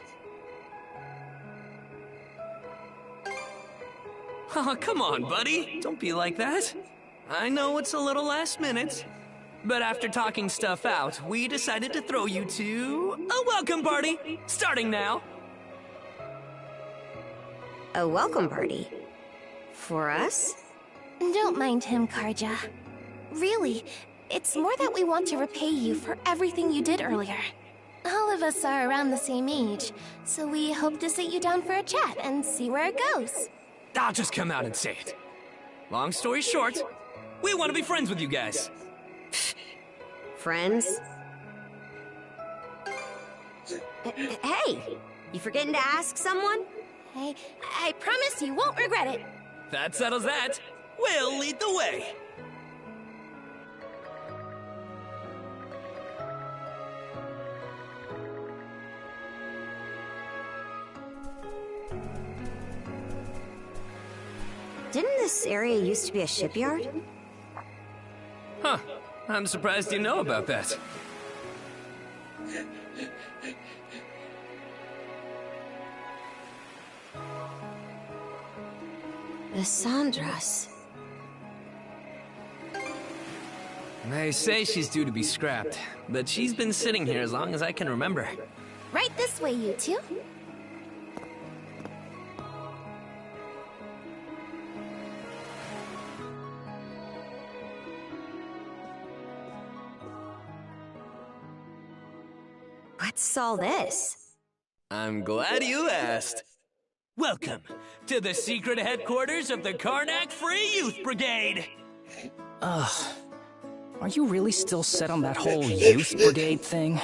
[SPEAKER 18] Oh, come on, buddy. Don't be like that. I know it's a little last minute, but after talking stuff out, we decided to throw you to a welcome party, starting now.
[SPEAKER 7] A welcome party? For us?
[SPEAKER 12] Don't mind him, Karja. Really, it's more that we want to repay you for everything you did earlier. All of us are around the same age, so we hope to sit you down for a chat and see where it goes.
[SPEAKER 18] I'll just come out and say it. Long story short, we want to be friends with you guys.
[SPEAKER 7] Friends? Hey, you forgetting to ask someone?
[SPEAKER 12] I promise you won't regret it.
[SPEAKER 18] That settles that. We'll lead the way.
[SPEAKER 7] Didn't this area used to be a shipyard?
[SPEAKER 18] Huh. I'm surprised you know about that.
[SPEAKER 7] The Sandras.
[SPEAKER 18] They say she's due to be scrapped, but she's been sitting here as long as I can remember.
[SPEAKER 12] Right this way, you two.
[SPEAKER 7] What's all this?
[SPEAKER 18] I'm glad you asked. Welcome to the secret headquarters of the Karnak Free Youth Brigade.
[SPEAKER 10] Ugh. Are you really still set on that whole youth brigade thing?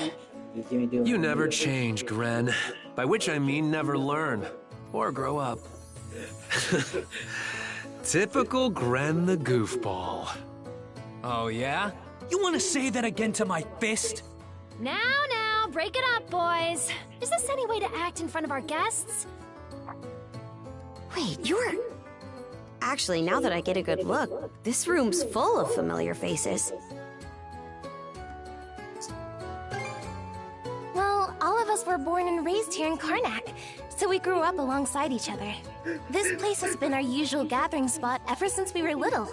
[SPEAKER 20] You never change, Gren. By which I mean never learn. Or grow up. Typical Gren the goofball.
[SPEAKER 18] Oh yeah? You want to say that again to my fist?
[SPEAKER 21] Now, break it up, boys. Is this any way to act in front of our guests?
[SPEAKER 7] Wait, you're... Actually, now that I get a good look, this room's full of familiar faces.
[SPEAKER 12] Well, all of us were born and raised here in Karnak, so we grew up alongside each other. This place has been our usual gathering spot ever since we were little.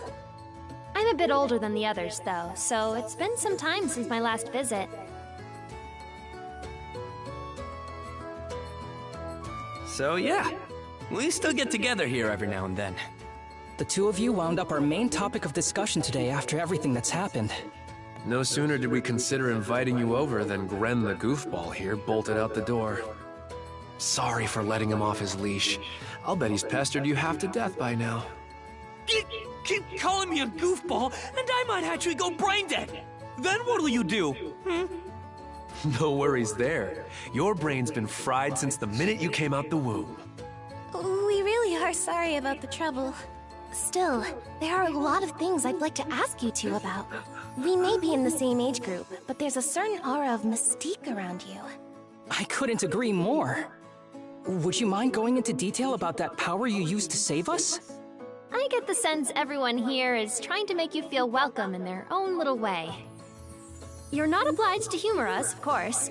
[SPEAKER 21] I'm a bit older than the others, though, so it's been some time since my last visit.
[SPEAKER 18] So yeah, we still get together here every now and then.
[SPEAKER 10] The two of you wound up our main topic of discussion today after everything that's happened.
[SPEAKER 20] No sooner did we consider inviting you over than Gren the goofball here bolted out the door. Sorry for letting him off his leash. I'll bet he's pestered you half to death by now.
[SPEAKER 18] Keep calling me a goofball, and I might actually go brain dead. Then what'll you do?
[SPEAKER 11] No worries there. Your brain's been fried since the minute you came out the womb.
[SPEAKER 12] We really are sorry about the trouble. Still, there are a lot of things I'd like to ask you two about. We may be in the same age group, but there's a certain aura of mystique around you.
[SPEAKER 10] I couldn't agree more. Would you mind going into detail about that power you used to save us?
[SPEAKER 21] I get the sense everyone here is trying to make you feel welcome in their own little way. You're not obliged to humor us, of course.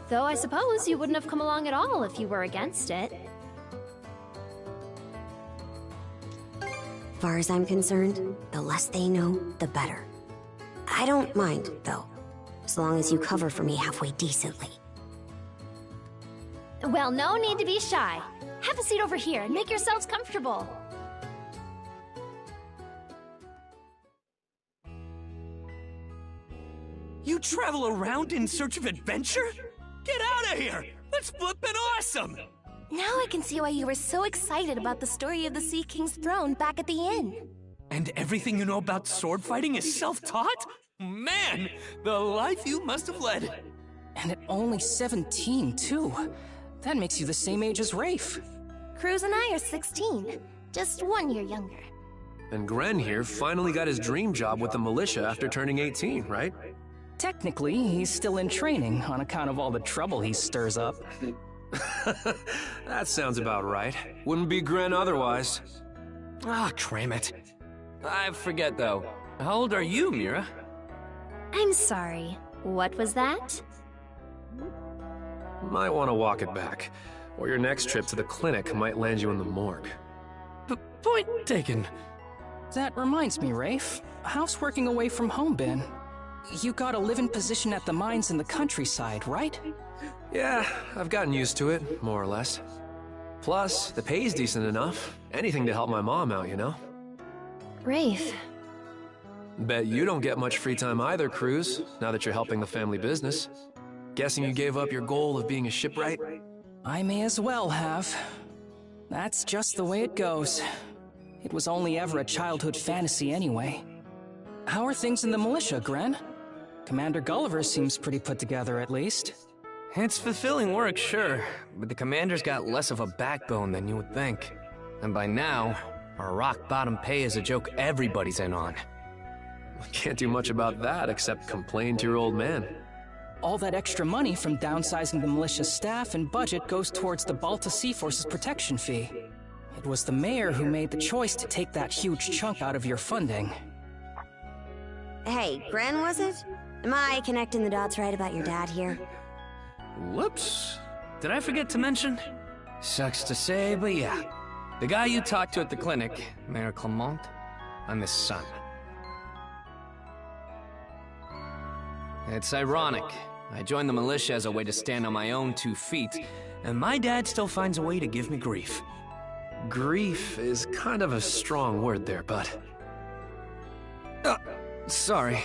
[SPEAKER 21] Though I suppose you wouldn't have come along at all if you were against it.
[SPEAKER 7] Far as I'm concerned, the less they know, the better. I don't mind, though, as long as you cover for me halfway decently.
[SPEAKER 21] Well, no need to be shy. Have a seat over here and make yourselves comfortable.
[SPEAKER 18] You travel around in search of adventure? Get out of here! That's flippin' awesome!
[SPEAKER 12] Now I can see why you were so excited about the story of the Sea King's throne back at the inn.
[SPEAKER 18] And everything you know about sword fighting is self-taught? Man, the life you must have led.
[SPEAKER 10] And at only 17, too. That makes you the same age as Rafe.
[SPEAKER 12] Cruz and I are 16, just 1 year younger.
[SPEAKER 11] And Gren here finally got his dream job with the militia after turning 18, right?
[SPEAKER 10] Technically, he's still in training on account of all the trouble he stirs up.
[SPEAKER 11] That sounds about right. Wouldn't be Gren otherwise.
[SPEAKER 18] Ah, cram it. I forget, though. How old are you, Mira?
[SPEAKER 21] I'm sorry. What was that?
[SPEAKER 11] Might want to walk it back, or your next trip to the clinic might land you in the morgue.
[SPEAKER 18] Point taken.
[SPEAKER 10] That reminds me, Rafe. How's working away from home been? You got a live-in position at the mines in the countryside, right?
[SPEAKER 11] Yeah, I've gotten used to it, more or less. Plus, the pay's decent enough. Anything to help my mom out, you know?
[SPEAKER 21] Rafe.
[SPEAKER 11] Bet you don't get much free time either, Cruz, now that you're helping the family business. Guessing you gave up your goal of being a shipwright?
[SPEAKER 10] I may as well have. That's just the way it goes. It was only ever a childhood fantasy anyway. How are things in the militia, Gren? Commander Gulliver seems pretty put together, at least.
[SPEAKER 18] It's fulfilling work, sure, but the commander's got less of a backbone than you would think. And by now, our rock-bottom pay is a joke everybody's in on.
[SPEAKER 11] Can't do much about that except complain to your old man.
[SPEAKER 10] All that extra money from downsizing the militia staff and budget goes towards the Balta Sea Force's protection fee. It was the mayor who made the choice to take that huge chunk out of your funding.
[SPEAKER 7] Hey, Gren, was it? Am I connecting the dots right about your dad here?
[SPEAKER 18] Whoops. Did I forget to mention? Sucks to say, but yeah. The guy you talked to at the clinic, Mayor Clement, I'm his son. It's ironic. I joined the militia as a way to stand on my own 2 feet, and my dad still finds a way to give me grief.
[SPEAKER 11] Grief is kind of a strong word there, bud.
[SPEAKER 18] Sorry.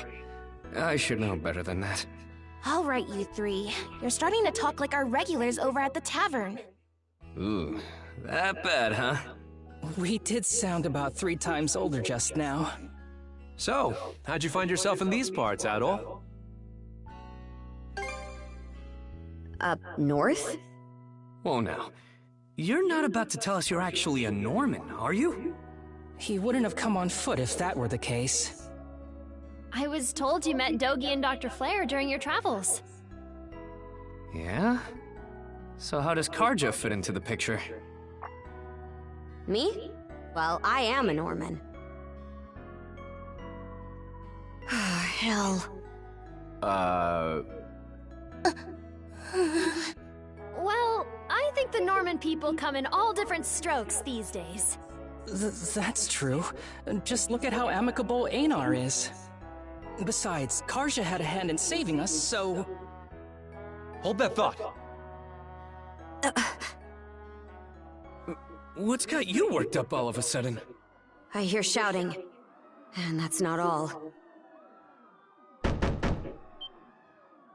[SPEAKER 18] I should know better than that.
[SPEAKER 12] All right, you three. You're starting to talk like our regulars over at the tavern.
[SPEAKER 18] Ooh, that bad, huh?
[SPEAKER 10] We did sound about 3 times older just now.
[SPEAKER 11] So, how'd you find yourself in these parts, Adol?
[SPEAKER 7] Up north?
[SPEAKER 18] Whoa now. You're not about to tell us you're actually a Norman, are you?
[SPEAKER 10] He wouldn't have come on foot if that were the case.
[SPEAKER 21] I was told you met Dogi and Dr. Flair during your travels.
[SPEAKER 18] Yeah? So how does Karja fit into the picture?
[SPEAKER 7] Me? Well, I am a Norman. Hell.
[SPEAKER 21] Well, I think the Norman people come in all different strokes these days.
[SPEAKER 10] That's true. Just look at how amicable Einar is. Besides, Karja had a hand in saving us, so...
[SPEAKER 11] Hold that thought.
[SPEAKER 18] What's got you worked up all of a sudden?
[SPEAKER 7] I hear shouting. And that's not all.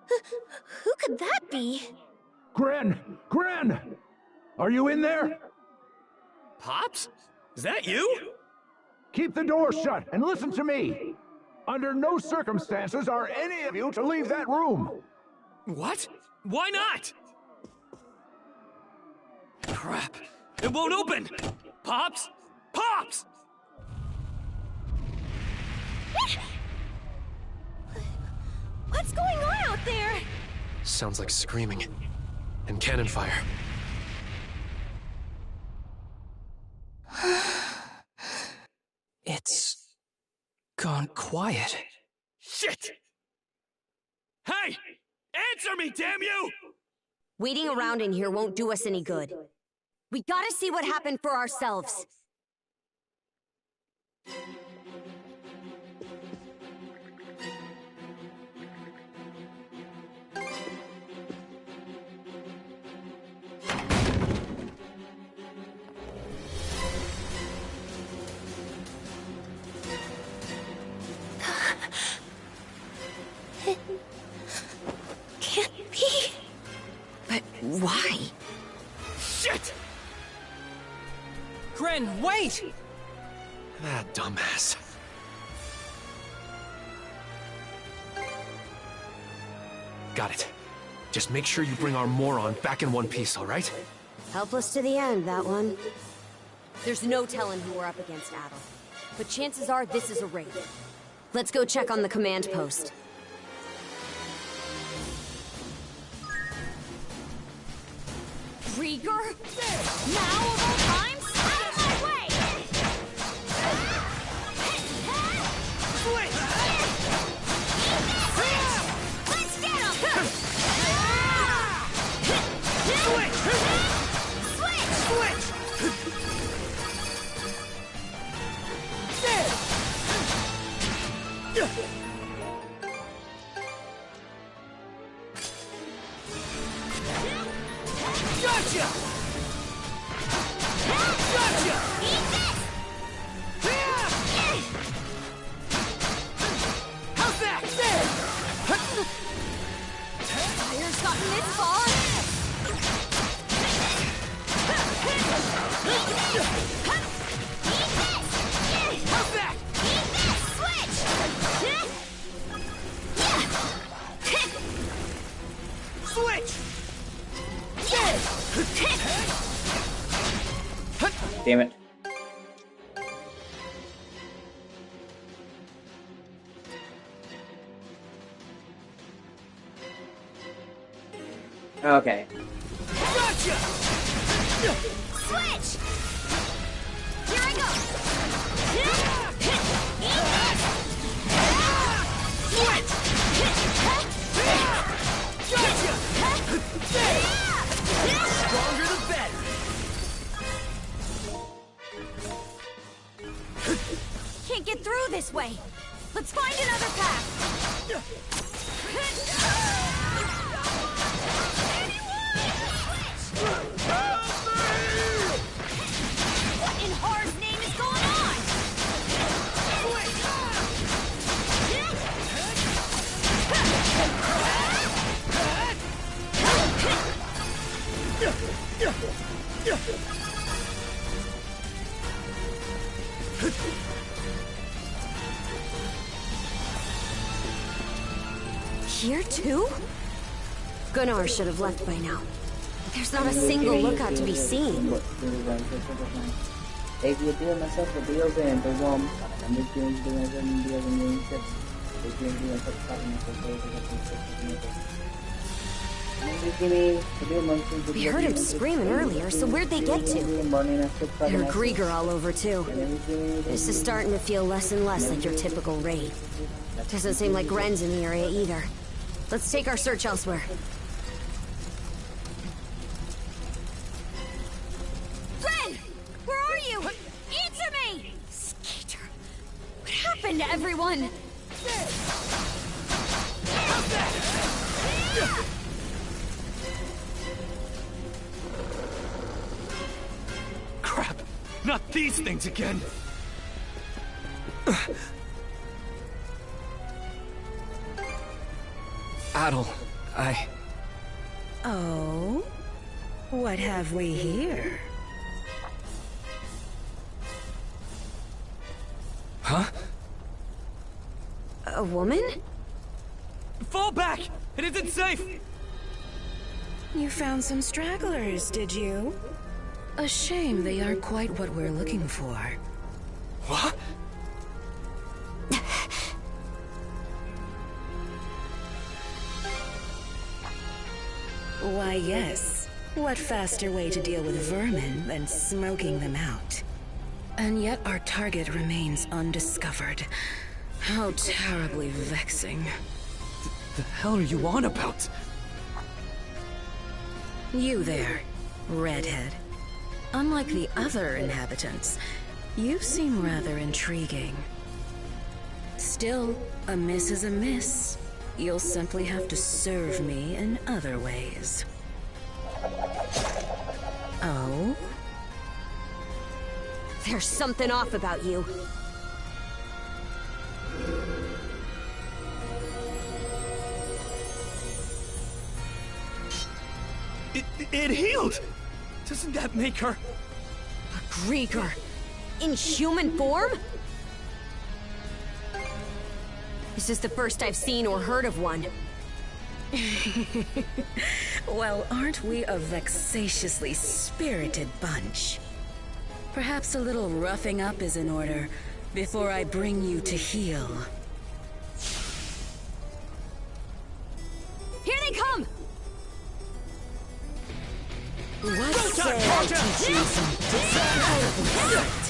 [SPEAKER 12] Who could that be?
[SPEAKER 13] Gren! Gren! Are you in there?
[SPEAKER 18] Pops? Is that you?
[SPEAKER 13] Keep the door shut and listen to me. Under no circumstances are any of you to leave that room.
[SPEAKER 18] What? Why not? Crap. It won't open! Pops? Pops!
[SPEAKER 7] What's going on out there?
[SPEAKER 11] Sounds like screaming. And cannon fire.
[SPEAKER 10] It's gone quiet.
[SPEAKER 18] Shit! Hey! Answer me, damn you!
[SPEAKER 7] Waiting around in here won't do us any good. We gotta see what happened for ourselves.
[SPEAKER 12] Can't be.
[SPEAKER 7] But why?
[SPEAKER 18] Shit!
[SPEAKER 10] Gren, wait!
[SPEAKER 11] That dumbass. Got it. Just make sure you bring our moron back in one piece, alright?
[SPEAKER 7] Helpless to the end, that one. There's no telling who we're up against, Adel. But chances are this is a raid. Let's go check on the command post. Rieger? Now of all times? Out of my way! Switch! Let's get him! Switch! Switch!
[SPEAKER 18] Gotcha! Gotcha!
[SPEAKER 7] Eat this!
[SPEAKER 18] How's that?
[SPEAKER 7] Fire's gotten this far!
[SPEAKER 18] How's that?
[SPEAKER 7] Switch!
[SPEAKER 1] Damn it. Okay.
[SPEAKER 18] Gotcha!
[SPEAKER 7] Switch! Here I go! Switch!
[SPEAKER 18] Gotcha! Stronger the better!
[SPEAKER 7] Can't get through this way! Let's find another path! What in Hard's name is going on? Here too? Gunnar should have left by now. There's not a single lookout to be seen. We heard him screaming earlier, so where'd they get to? I heard Grieger all over too. This is starting to feel less and less like your typical raid. Doesn't seem like Gren's in the area either. Let's take our search elsewhere. Gren! Where are you? Answer me! Skater. What happened to everyone?
[SPEAKER 18] Crap! Not these things again!
[SPEAKER 11] Adel,
[SPEAKER 16] Oh? What have we here?
[SPEAKER 11] Huh?
[SPEAKER 7] A woman?
[SPEAKER 18] Fall back! It isn't safe!
[SPEAKER 16] You found some stragglers, did you? A shame they aren't quite what we're looking for.
[SPEAKER 18] What?
[SPEAKER 16] Why, yes. What faster way to deal with vermin than smoking them out? And yet our target remains undiscovered. How terribly vexing.
[SPEAKER 18] The hell are you on about?
[SPEAKER 16] You there, redhead. Unlike the other inhabitants, you seem rather intriguing. Still, a miss is a miss. You'll simply have to serve me in other ways. Oh?
[SPEAKER 7] There's something off about you.
[SPEAKER 18] It healed! Doesn't that make her...
[SPEAKER 7] A Grieger? In human form? This is the first I've seen or heard of one.
[SPEAKER 16] Well, aren't we a vexatiously spirited bunch? Perhaps a little roughing up is in order before I bring you to heel.
[SPEAKER 7] Here they come!
[SPEAKER 16] What say I teach you some discipline?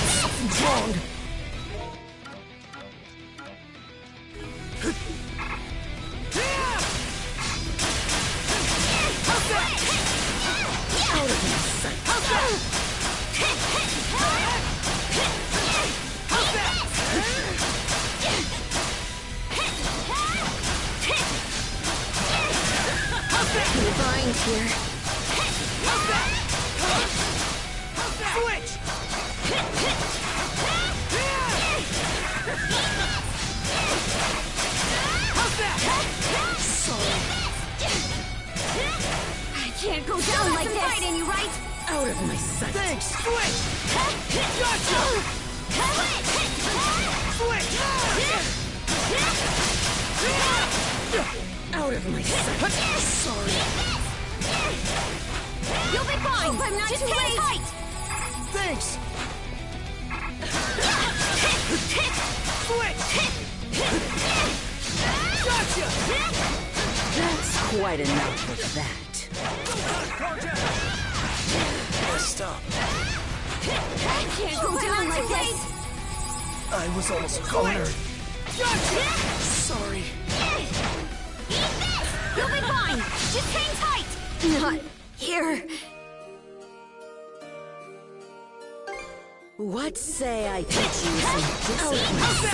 [SPEAKER 7] Something's wrong.
[SPEAKER 16] Bind here.
[SPEAKER 7] Switch!
[SPEAKER 16] Sorry.
[SPEAKER 7] I can't go down like this. Fight in you, right?
[SPEAKER 16] Out of my sight.
[SPEAKER 7] Thanks. Switch! Gotcha! Switch!
[SPEAKER 16] Out of my sight. Sorry.
[SPEAKER 7] You'll be fine. I'm not too late. Tight.
[SPEAKER 13] Thanks.
[SPEAKER 7] Switch!
[SPEAKER 13] Gotcha!
[SPEAKER 16] That's quite enough of that.
[SPEAKER 13] Stop.
[SPEAKER 7] I can't go down like this.
[SPEAKER 13] I was almost cornered.
[SPEAKER 7] Gotcha!
[SPEAKER 13] Sorry.
[SPEAKER 7] You'll be fine. Just hang tight. Not here.
[SPEAKER 16] What say I teach you some discipline?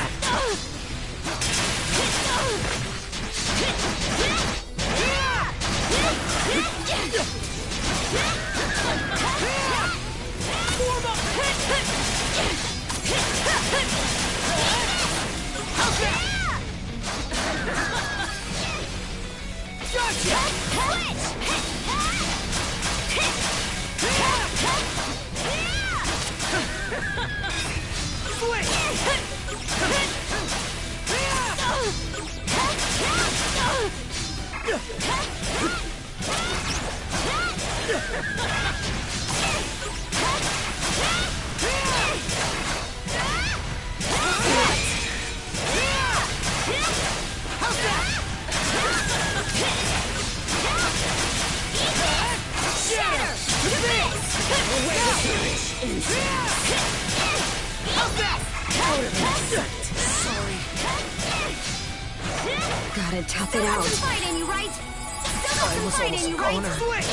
[SPEAKER 7] Gotta tough it out. Fight in you, right?
[SPEAKER 13] I was almost cornered.
[SPEAKER 7] Switch!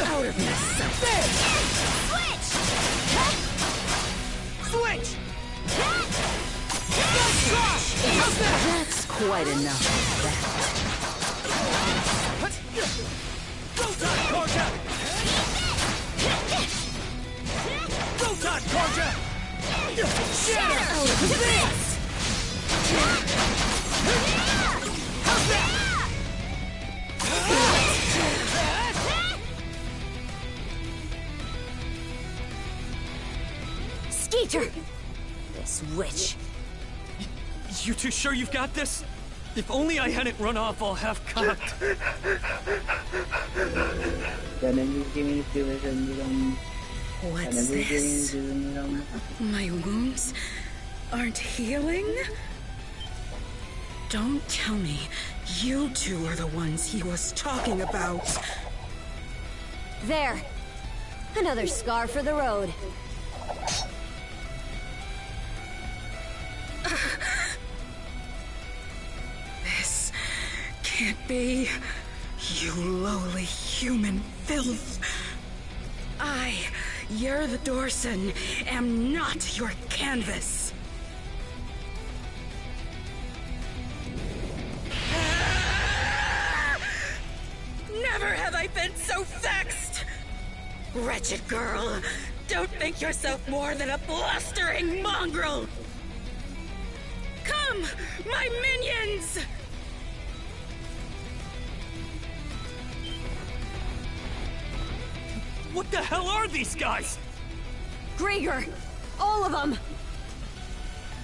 [SPEAKER 16] Out of my sight.
[SPEAKER 7] Switch! Switch!
[SPEAKER 16] That's quite enough of that.
[SPEAKER 13] Rotan Corja! Shatter!
[SPEAKER 7] To this! Get her! This witch.
[SPEAKER 18] You two sure you've got this? If only I hadn't run off all half-cocked.
[SPEAKER 16] What's this? My wounds aren't healing? Don't tell me you two are the ones he was talking about.
[SPEAKER 7] There. Another scar for the road.
[SPEAKER 16] This can't be. You lowly human filth. I, Yer the Dorson, am not your canvas. Never have I been so vexed! Wretched girl, don't think yourself more than a blustering mongrel! Come, my minions!
[SPEAKER 18] What the hell are these guys?
[SPEAKER 7] Grieger! All of them!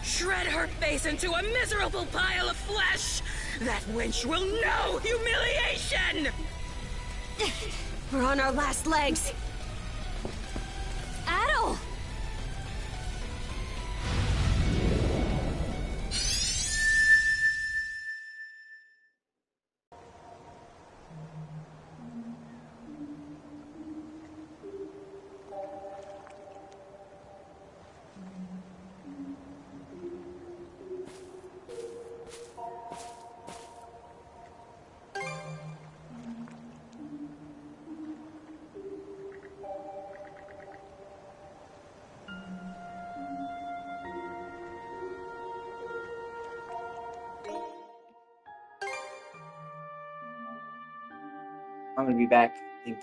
[SPEAKER 16] Shred her face into a miserable pile of flesh! That wench will know humiliation!
[SPEAKER 7] We're on our last legs. Adel!
[SPEAKER 1] I'm gonna be back.